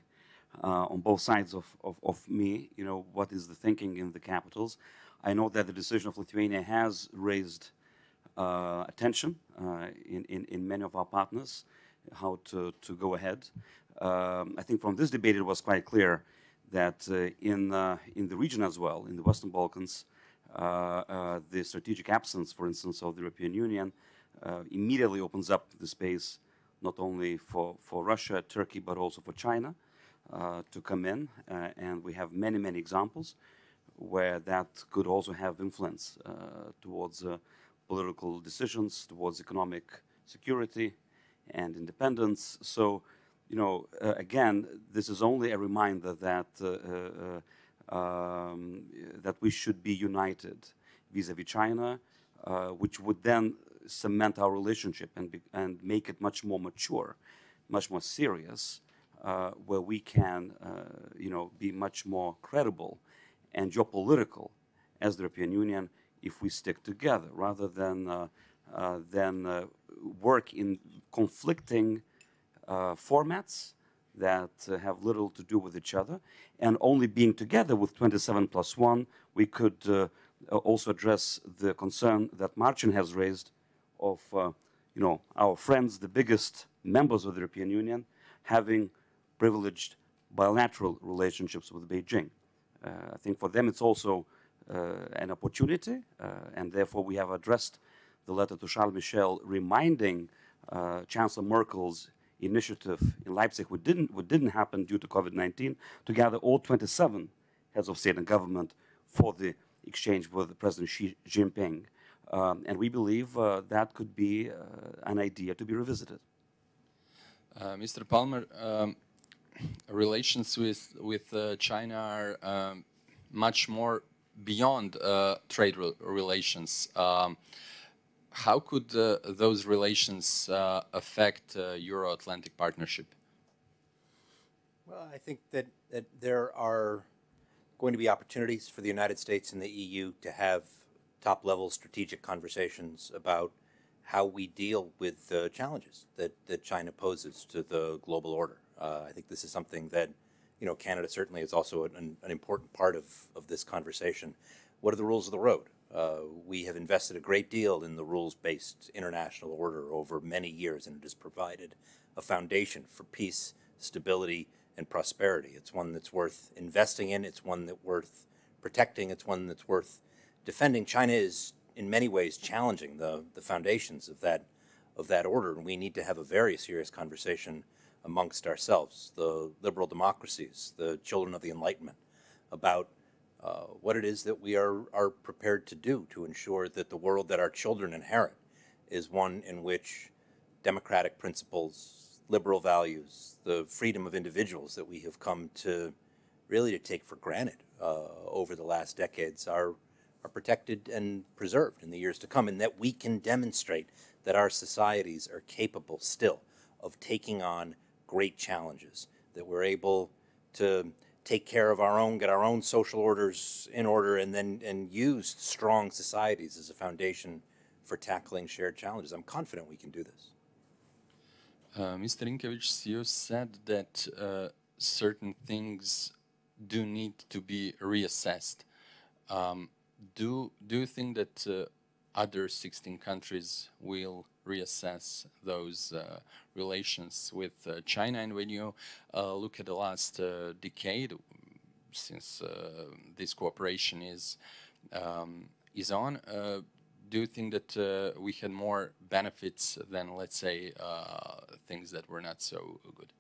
on both sides of me. You know, what is the thinking in the capitals? I know that the decision of Lithuania has raised attention in many of our partners, how to go ahead. I think from this debate it was quite clear that in the region as well, in the Western Balkans, the strategic absence, for instance, of the European Union immediately opens up the space not only for Russia, Turkey, but also for China to come in. And we have many, many examples where that could also have influence towards political decisions, towards economic security and independence. So, you know, again, this is only a reminder that that we should be united vis-à-vis China, which would then cement our relationship and make it much more mature, much more serious, where we can, you know, be much more credible and geopolitical as the European Union if we stick together, rather than work in conflicting formats that have little to do with each other. And only being together with 27+1, we could also address the concern that Marcin has raised of, you know, our friends, the biggest members of the European Union, having privileged bilateral relationships with Beijing. I think for them it's also an opportunity, and therefore we have addressed the letter to Charles Michel reminding Chancellor Merkel's initiative in Leipzig, what didn't happen due to COVID-19, to gather all 27 heads of state and government for the exchange with President Xi Jinping. And we believe that could be an idea to be revisited. Mr. Palmer, relations with China are much more beyond trade relations. How could those relations affect Euro-Atlantic partnership? Well, I think that there are going to be opportunities for the United States and the EU to have top-level strategic conversations about how we deal with the challenges that China poses to the global order. I think this is something that, you know, Canada certainly is also an important part of this conversation. What are the rules of the road? We have invested a great deal in the rules-based international order over many years, and it has provided a foundation for peace, stability, and prosperity. It's one that's worth investing in. It's one that's worth protecting. It's one that's worth defending. China is, in many ways, challenging the foundations of that order, and we need to have a very serious conversation amongst ourselves, the liberal democracies, the children of the Enlightenment, about what it is that we are prepared to do to ensure that the world that our children inherit is one in which democratic principles, liberal values, the freedom of individuals that we have come to really to take for granted over the last decades are protected and preserved in the years to come, and that we can demonstrate that our societies are capable still of taking on great challenges, that we're able to take care of our own, get our own social orders in order, and use strong societies as a foundation for tackling shared challenges. I'm confident we can do this. Mr. Inkevich, you said that certain things do need to be reassessed. Do you think that other 16 countries will reassess those relations with China? And when you look at the last decade, since this cooperation is on, do you think that we had more benefits than, let's say, things that were not so good?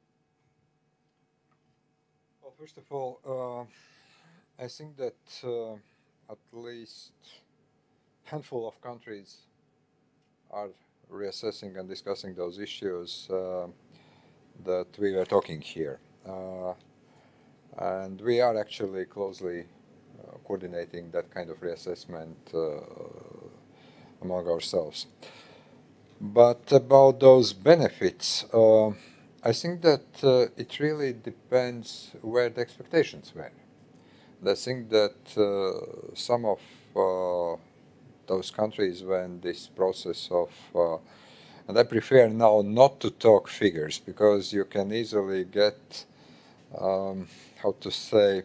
Well, first of all, I think that at least handful of countries are reassessing and discussing those issues that we were talking here. And we are actually closely coordinating that kind of reassessment among ourselves. But about those benefits, I think that it really depends where the expectations were. And I think that some of those countries, when this process of, and I prefer now not to talk figures because you can easily get, how to say,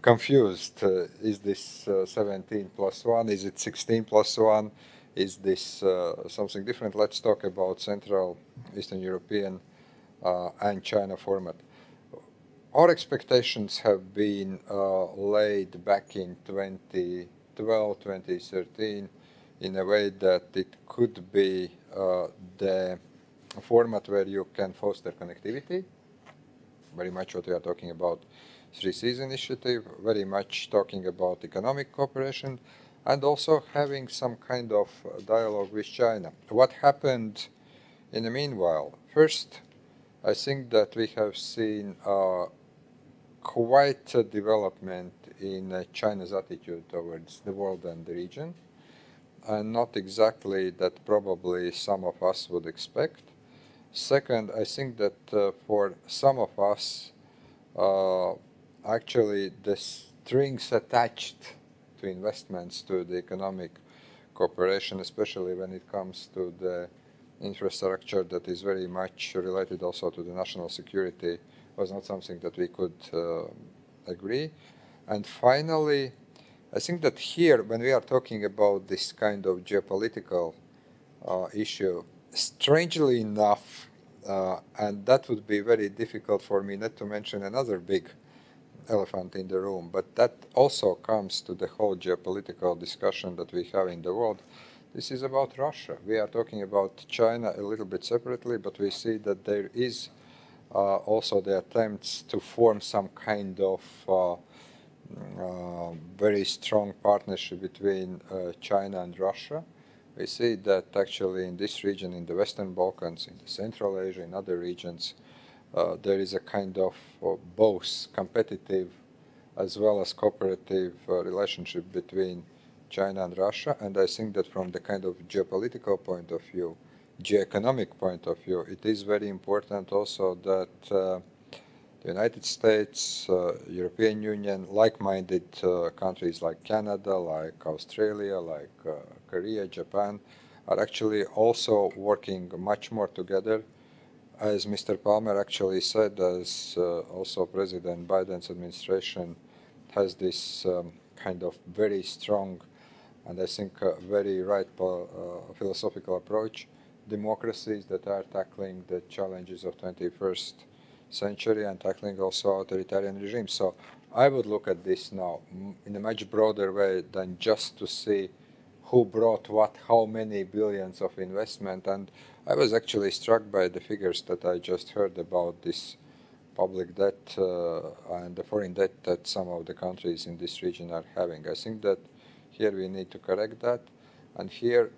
confused. Is this 17 plus 1? Is it 16 plus 1? Is this something different? Let's talk about Central Eastern European and China format. Our expectations have been laid back in 2012, 2013 in a way that it could be the format where you can foster connectivity, very much what we are talking about 3Cs initiative, very much talking about economic cooperation, and also having some kind of dialogue with China. What happened in the meanwhile? First, I think that we have seen quite a development in China's attitude towards the world and the region, and not exactly that probably some of us would expect. Second, I think that for some of us, actually the strings attached to investments, to the economic cooperation, especially when it comes to the infrastructure that is very much related also to the national security, was not something that we could agree. And finally, I think that here, when we are talking about this kind of geopolitical issue, strangely enough, and that would be very difficult for me not to mention another big elephant in the room, but that also comes to the whole geopolitical discussion that we have in the world. This is about Russia. We are talking about China a little bit separately, but we see that there is also the attempts to form some kind of very strong partnership between China and Russia. We see that actually in this region, in the Western Balkans, in the Central Asia, in other regions, there is a kind of both competitive as well as cooperative relationship between China and Russia. And I think that from the kind of geopolitical point of view, geoeconomic point of view, it is very important also that the United States, European Union, like-minded countries like Canada, like Australia, like Korea, Japan, are actually also working much more together. As Mr. Palmer actually said, as also President Biden's administration has this kind of very strong and I think very right philosophical approach, democracies that are tackling the challenges of 21st century and tackling also authoritarian regimes. So I would look at this now in a much broader way than just to see who brought what, how many billions of investment. And I was actually struck by the figures that I just heard about this public debt and the foreign debt that some of the countries in this region are having. I think that here we need to correct that. And here,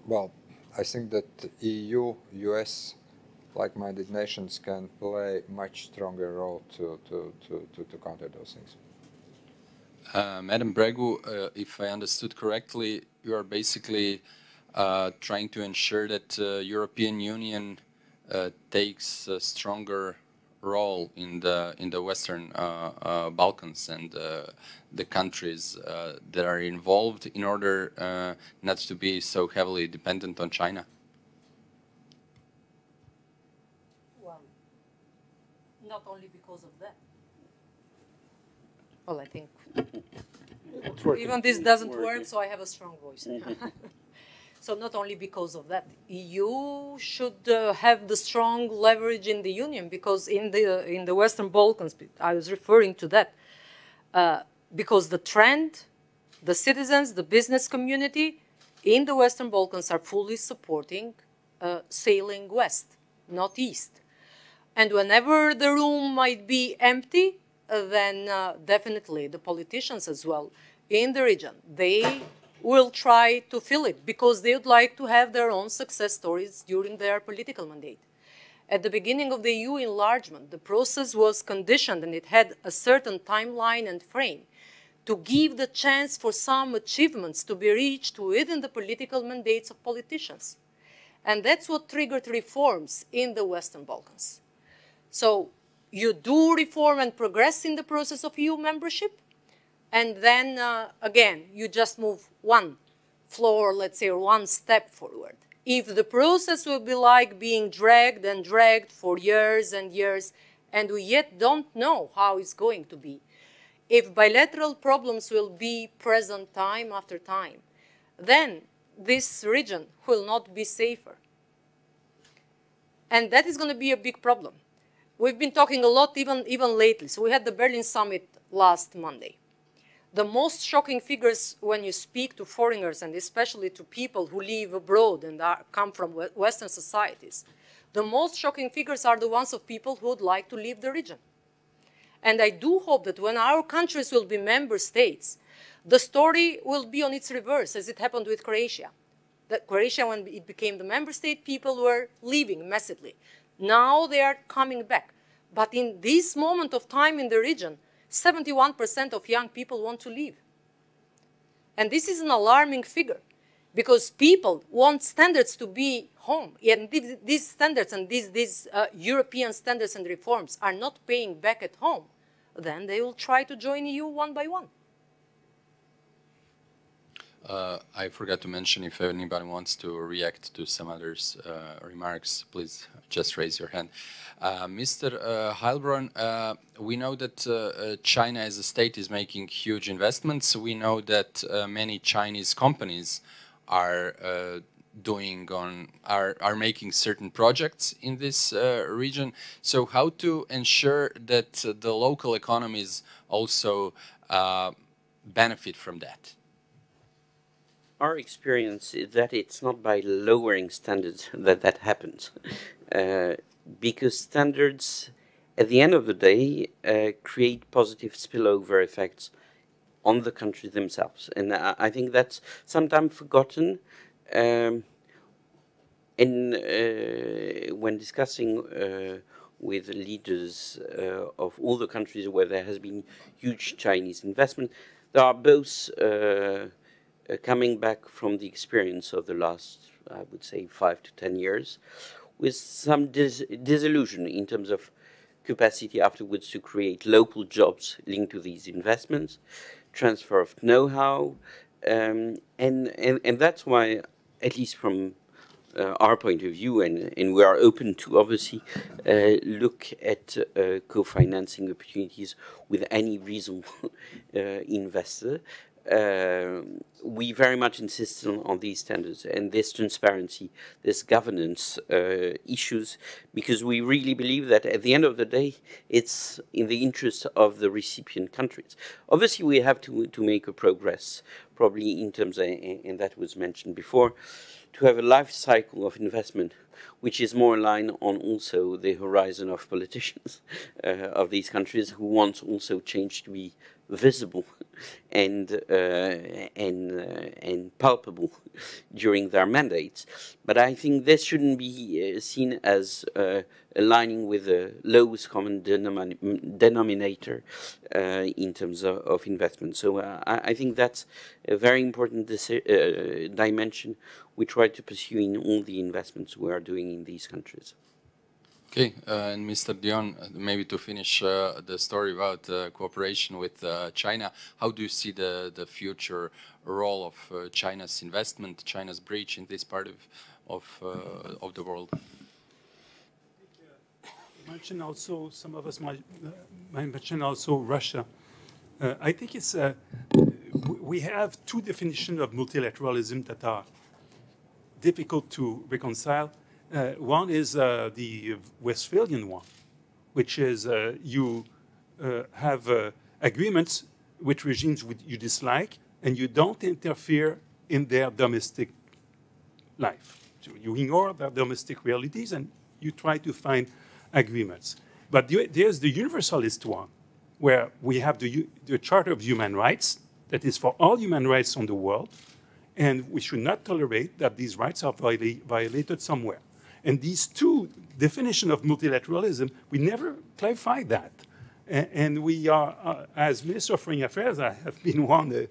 well, I think that EU, US, like-minded nations can play a much stronger role to counter those things. Madam Bregu, if I understood correctly, you are basically trying to ensure that European Union takes a stronger role in the Western Balkans and the countries that are involved in order not to be so heavily dependent on China. Well, not only because of that. Well, I think even this doesn't work, so I have a strong voice. So not only because of that, EU should have the strong leverage in the Union, because in the Western Balkans, I was referring to that, because the trend, the citizens, the business community in the Western Balkans are fully supporting sailing west, not east. And whenever the room might be empty, then definitely the politicians as well in the region, they will try to fill it because they would like to have their own success stories during their political mandate. At the beginning of the EU enlargement, the process was conditioned and it had a certain timeline and frame to give the chance for some achievements to be reached within the political mandates of politicians. And that's what triggered reforms in the Western Balkans. So you do reform and progress in the process of EU membership, and then, again, you just move one floor, let's say, or one step forward. If the process will be like being dragged and dragged for years and years, and we yet don't know how it's going to be, if bilateral problems will be present time after time, then this region will not be safer. And that is going to be a big problem. We've been talking a lot even lately. So we had the Berlin summit last Monday. The most shocking figures when you speak to foreigners, and especially to people who live abroad and come from Western societies, the most shocking figures are the ones of people who would like to leave the region. And I do hope that when our countries will be member states, the story will be on its reverse, as it happened with Croatia. That Croatia, when it became the member state, people were leaving massively. Now they are coming back. But in this moment of time in the region, 71% of young people want to leave. And this is an alarming figure because people want standards to be home. And these standards and these European standards and reforms are not paying back at home. Then they will try to join EU one by one. I forgot to mention, if anybody wants to react to some others' remarks, please just raise your hand. Mr. Heilbronn, we know that China as a state is making huge investments. We know that many Chinese companies are making certain projects in this region. So how to ensure that the local economies also benefit from that? Our experience is that it's not by lowering standards that happens. Because standards, at the end of the day, create positive spillover effects on the countries themselves. And I think that's sometimes forgotten when discussing with leaders of all the countries where there has been huge Chinese investment. There are both coming back from the experience of the last, I would say, 5 to 10 years, with some disillusion in terms of capacity afterwards to create local jobs linked to these investments, transfer of know-how, and that's why, at least from our point of view, and we are open to obviously look at co-financing opportunities with any reasonable investor. We very much insist on these standards and this transparency, this governance issues, because we really believe that at the end of the day, it's in the interest of the recipient countries. Obviously, we have to make a progress, probably in terms of, and that was mentioned before, to have a life cycle of investment which is more in line on also the horizon of politicians of these countries who want also change to be visible and palpable during their mandates. But I think this shouldn't be seen as aligning with the lowest common denominator in terms of investment. So I think that's a very important dimension we try to pursue in all the investments we are doing in these countries. Okay, and Mr. Dion, maybe to finish the story about cooperation with China, how do you see the future role of China's investment, China's breach in this part of the world? You mentioned also, some of us might mention also Russia. I think it's, we have two definitions of multilateralism that are difficult to reconcile. One is the Westphalian one, which is you have agreements with regimes you dislike, and you don't interfere in their domestic life. So you ignore their domestic realities, and you try to find agreements. But there's the universalist one, where we have the Charter of Human Rights, that is for all human rights on the world, and we should not tolerate that these rights are violated somewhere. And these two definitions of multilateralism, we never clarified that. And we are, as Minister of Foreign Affairs, I have been one,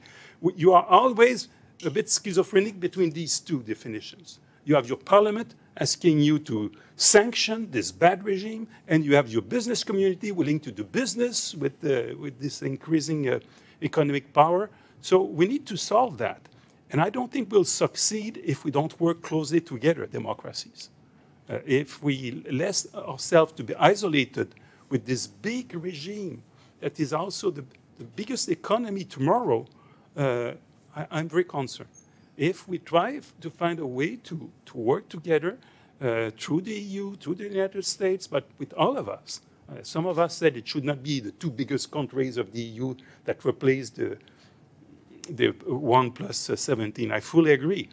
you are always a bit schizophrenic between these two definitions. You have your parliament asking you to sanction this bad regime, and you have your business community willing to do business with this increasing economic power. So we need to solve that. And I don't think we'll succeed if we don't work closely together, democracies. If we let ourselves to be isolated with this big regime that is also the biggest economy tomorrow, I'm very concerned. If we try to find a way to work together through the EU, through the United States, but with all of us. Some of us said it should not be the two biggest countries of the EU that replace the 1 plus 17. I fully agree.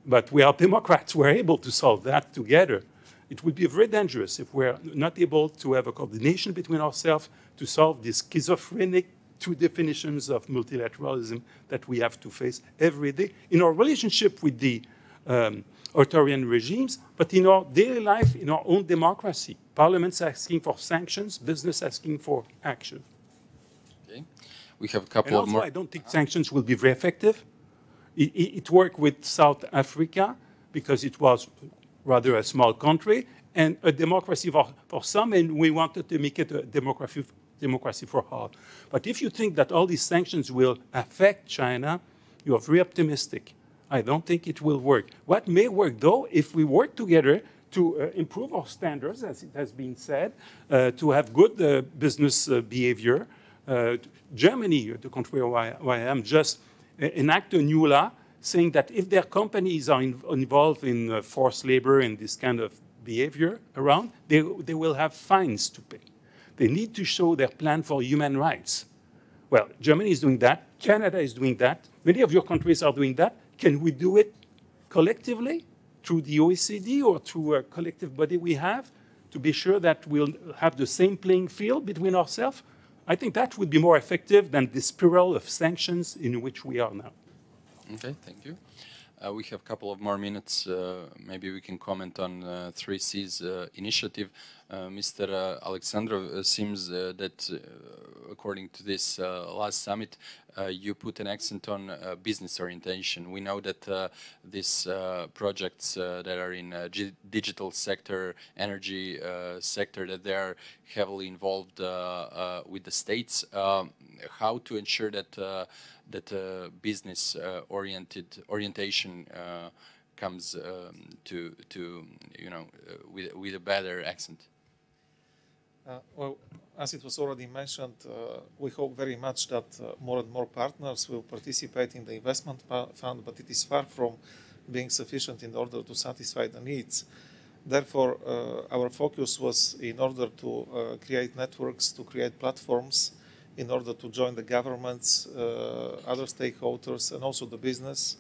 But we are Democrats. We're able to solve that together. It would be very dangerous if we're not able to have a coordination between ourselves to solve these schizophrenic two definitions of multilateralism that we have to face every day in our relationship with the authoritarian regimes, but in our daily life, in our own democracy. Parliaments asking for sanctions, business asking for action. Okay. We have a couple of more. I don't think sanctions will be very effective. It worked with South Africa because it was rather a small country and a democracy for some, and we wanted to make it a democracy for all. But if you think that all these sanctions will affect China, you are very optimistic. I don't think it will work. What may work, though, if we work together to improve our standards, as it has been said, to have good business behavior. Germany, the country where I am, just enacted a new law saying that if their companies are involved in forced labor and this kind of behavior around, they will have fines to pay. They need to show their plan for human rights. Well, Germany is doing that. Canada is doing that. Many of your countries are doing that. Can we do it collectively through the OECD or through a collective body we have to be sure that we'll have the same playing field between ourselves? I think that would be more effective than the spiral of sanctions in which we are now. Okay, thank you. We have a couple of more minutes. Maybe we can comment on 3C's initiative. Mr. Alexandrov, seems that according to this last summit, you put an accent on business orientation. We know that these projects that are in digital sector, energy sector, that they are heavily involved with the states. How to ensure that business orientation comes to with a better accent? Well, as it was already mentioned, we hope very much that more and more partners will participate in the investment fund, but it is far from being sufficient in order to satisfy the needs. Therefore, our focus was in order to create networks, to create platforms, in order to join the governments, other stakeholders, and also the business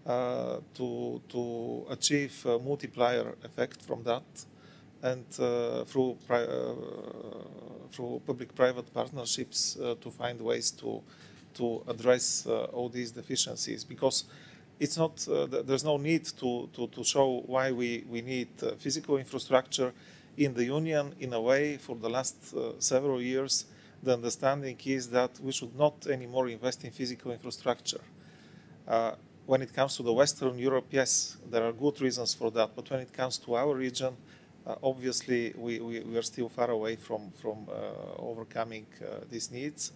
to achieve a multiplier effect from that. And through public-private partnerships to find ways to address all these deficiencies, because it's not there's no need to show why we need physical infrastructure in the Union. In a way, for the last several years, the understanding is that we should not anymore invest in physical infrastructure. When it comes to the Western Europe, yes, there are good reasons for that, but when it comes to our region, obviously, we are still far away from overcoming these needs.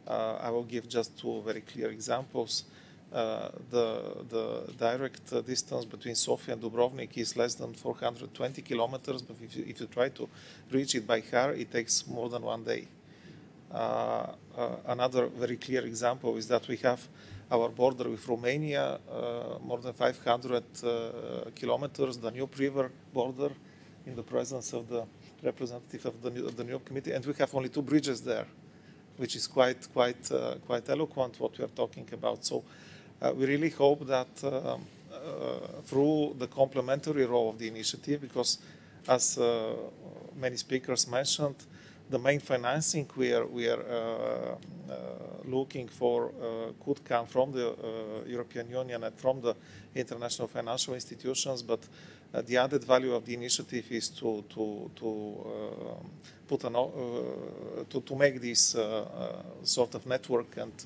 I will give just two very clear examples. The direct distance between Sofia and Dubrovnik is less than 420 kilometers, but if you try to reach it by car, it takes more than 1 day. Another very clear example is that we have our border with Romania, more than 500 kilometers, the Danube River border, in the presence of the representative of the Danube Committee, and we have only 2 bridges there, which is quite eloquent what we are talking about. So we really hope that through the complementary role of the initiative, because as many speakers mentioned, the main financing we are looking for could come from the European Union and from the international financial institutions, but the added value of the initiative is to make this sort of network and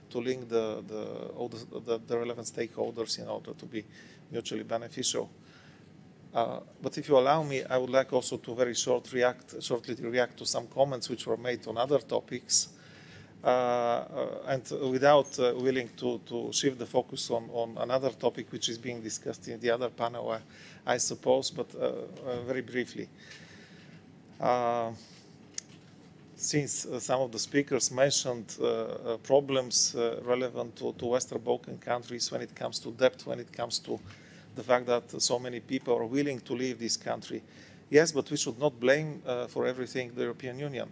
to link all the relevant stakeholders in order to be mutually beneficial. But if you allow me, I would like also to very shortly react to some comments which were made on other topics, and without willing to shift the focus on another topic which is being discussed in the other panel, I suppose, but very briefly. Since some of the speakers mentioned problems relevant to Western Balkan countries when it comes to debt, when it comes to the fact that so many people are willing to leave this country. Yes, but we should not blame for everything the European Union.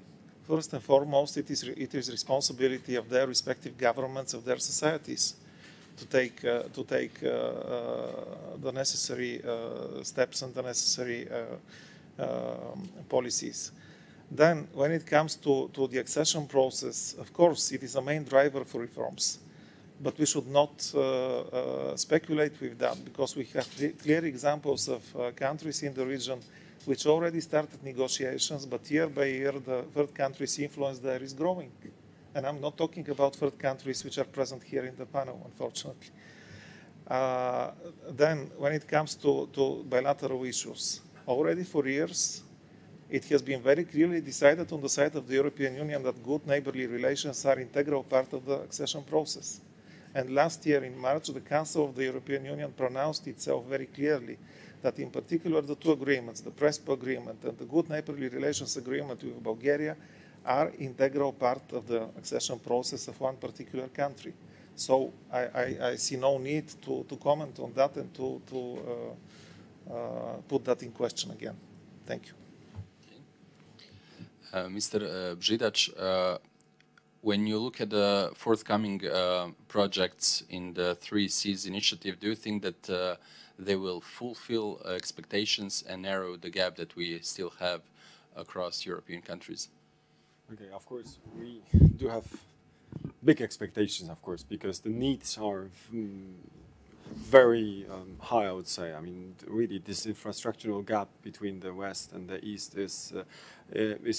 First and foremost, it is responsibility of their respective governments, of their societies, to take the necessary steps and the necessary policies. Then, when it comes to the accession process, of course, it is a main driver for reforms. But we should not speculate with that, because we have clear examples of countries in the region which already started negotiations, but year by year the third countries' influence there is growing. And I'm not talking about third countries which are present here in the panel, unfortunately. Then, when it comes to bilateral issues, already for years, it has been very clearly decided on the side of the European Union that good neighborly relations are an integral part of the accession process. And last year in March, the Council of the European Union pronounced itself very clearly that in particular the two agreements, the PRESPO agreement and the Good Neighborly Relations agreement with Bulgaria, are integral part of the accession process of one particular country. So I see no need to comment on that and to put that in question again. Thank you. Mr. Bžidač, when you look at the forthcoming projects in the 3Cs initiative, do you think that they will fulfill expectations and narrow the gap that we still have across European countries? Okay, of course, we do have big expectations, of course, because the needs are very high, I would say. I mean, really, this infrastructural gap between the West and the East is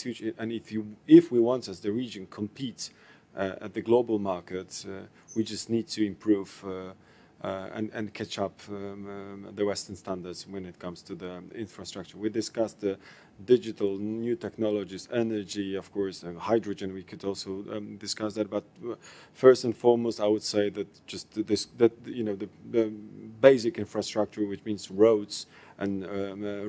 huge. And if we want, as the region, compete at the global market, we just need to improve and catch up the Western standards when it comes to the infrastructure. We discussed the digital, new technologies, energy, of course, hydrogen. We could also discuss that. But first and foremost, I would say that just the basic infrastructure, which means roads and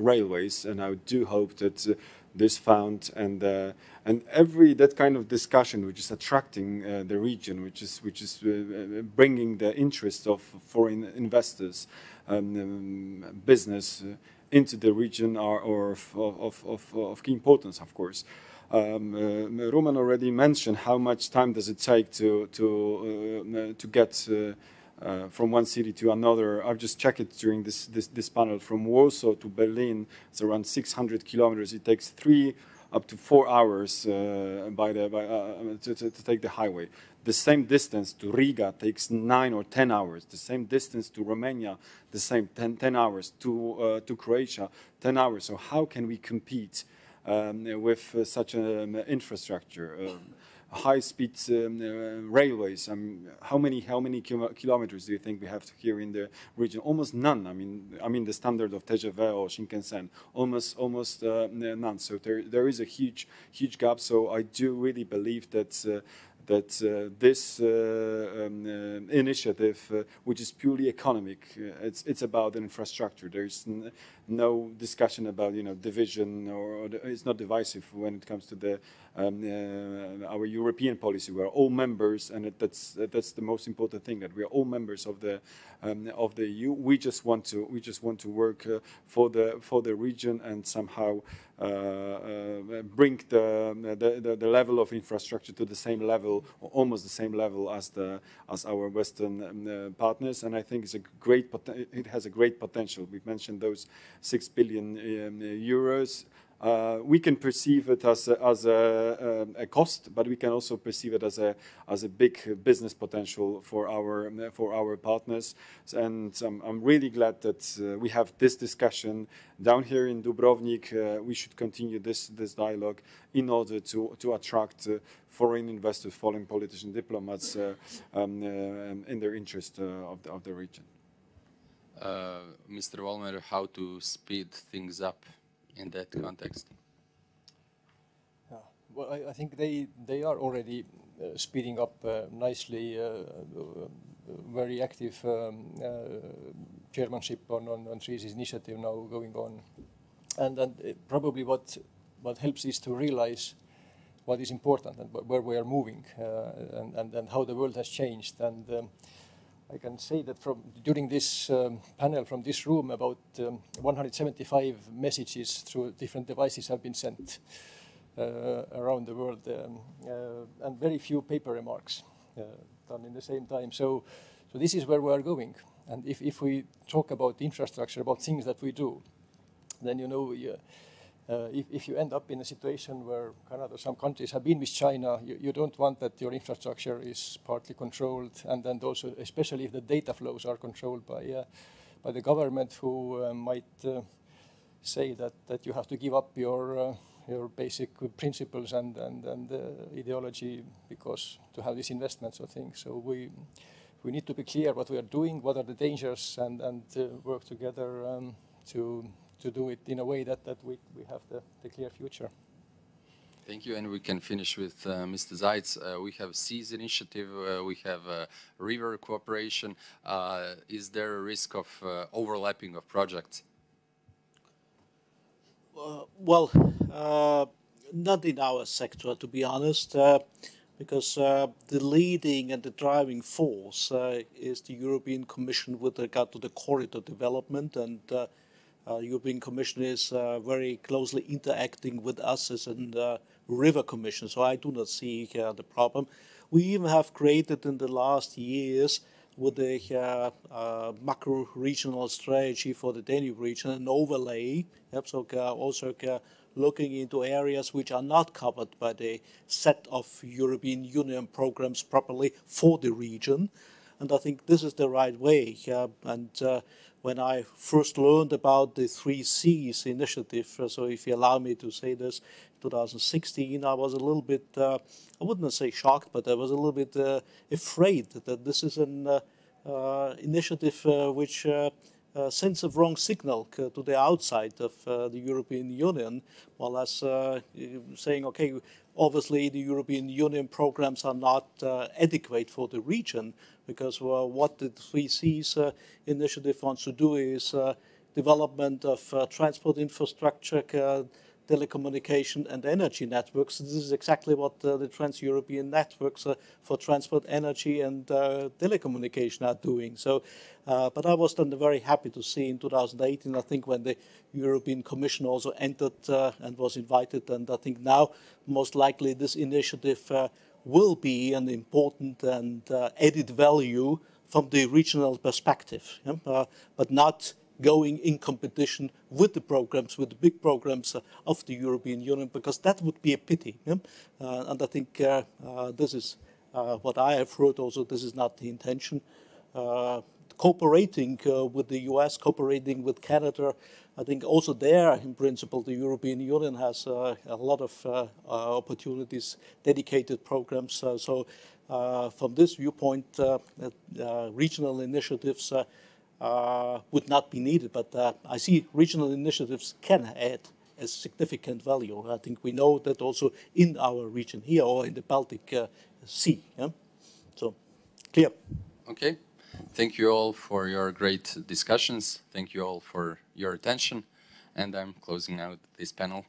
railways. And I do hope that this fund and that kind of discussion, which is attracting the region, which is bringing the interest of foreign investors, business into the region, are of key importance, of course. Roman already mentioned how much time does it take to get from one city to another. I've just checked it during this panel. From Warsaw to Berlin, it's around 600 kilometers. It takes 3 up to 4 hours to take the highway. The same distance to Riga takes 9 or 10 hours. The same distance to Romania, the same 10 hours. To Croatia, 10 hours. So how can we compete with such an infrastructure? High-speed railways. How many kilometers do you think we have here in the region? Almost none. I mean the standard of TGV or Shinkansen. Almost none. So there is a huge gap. So I do really believe that this initiative, which is purely economic, it's about the infrastructure. There's no discussion about division, or it's not divisive when it comes to our European policy. We are all members, and that's the most important thing, that we are all members of the EU. We just want to work for the region and somehow bring the level of infrastructure to the same level, or almost the same level as our Western partners. And I think it has a great potential. We've mentioned those 6 billion euros. we can perceive it as a cost, but we can also perceive it as a big business potential for our partners. And I'm really glad that we have this discussion down here in Dubrovnik. We should continue this dialogue in order to attract foreign investors, foreign politicians, diplomats in their interest of the region. Mr. Vollmer, how to speed things up in that context? Yeah. Well, I think they are already speeding up nicely. Very active chairmanship on CEEC's initiative now going on, and probably what helps is to realize what is important and where we are moving, and how the world has changed. And I can say that during this panel from this room, about 175 messages through different devices have been sent around the world, and very few paper remarks done in the same time. So this is where we are going. And if we talk about infrastructure, about things that we do, then if you end up in a situation where Canada, some countries have been with China, you don't want that your infrastructure is partly controlled, and then also, especially if the data flows are controlled by the government, who might say that you have to give up your basic principles and ideology because to have these investments or things. So we need to be clear what we are doing, what are the dangers, and work together to do it in a way that we have the clear future. Thank you, and we can finish with Mr. Zaitz. We have CEEC initiative, we have river cooperation. Is there a risk of overlapping of projects? Well, not in our sector, to be honest, because the leading and the driving force is the European Commission with regard to the corridor development, and European Commission is very closely interacting with us as a river commission, so I do not see the problem. We even have created in the last years with the macro-regional strategy for the Danube region an overlay, so also looking into areas which are not covered by the set of European Union programs properly for the region. And I think this is the right way. And when I first learned about the 3Cs initiative, so if you allow me to say this, 2016, I was a little bit, I wouldn't say shocked, but I was a little bit afraid that this is an initiative which sends a wrong signal to the outside of the European Union, while as saying, okay, obviously the European Union programs are not adequate for the region, because what the 3Cs initiative wants to do is development of transport infrastructure, telecommunication and energy networks. This is exactly what the trans-European networks for transport, energy and telecommunication are doing. So, but I was then very happy to see in 2018, I think, when the European Commission also entered and was invited, and I think now most likely this initiative will be an important and added value from the regional perspective, but not going in competition with the programs, with the big programs of the European Union, because that would be a pity. And I think this is what I have heard also, this is not the intention. Cooperating with the US, cooperating with Canada, I think also there, in principle, the European Union has a lot of opportunities, dedicated programs. So from this viewpoint, regional initiatives would not be needed, but I see regional initiatives can add a significant value. I think we know that also in our region here or in the Baltic Sea. Yeah? So, clear. Okay. Thank you all for your great discussions. Thank you all for your attention. And I'm closing out this panel.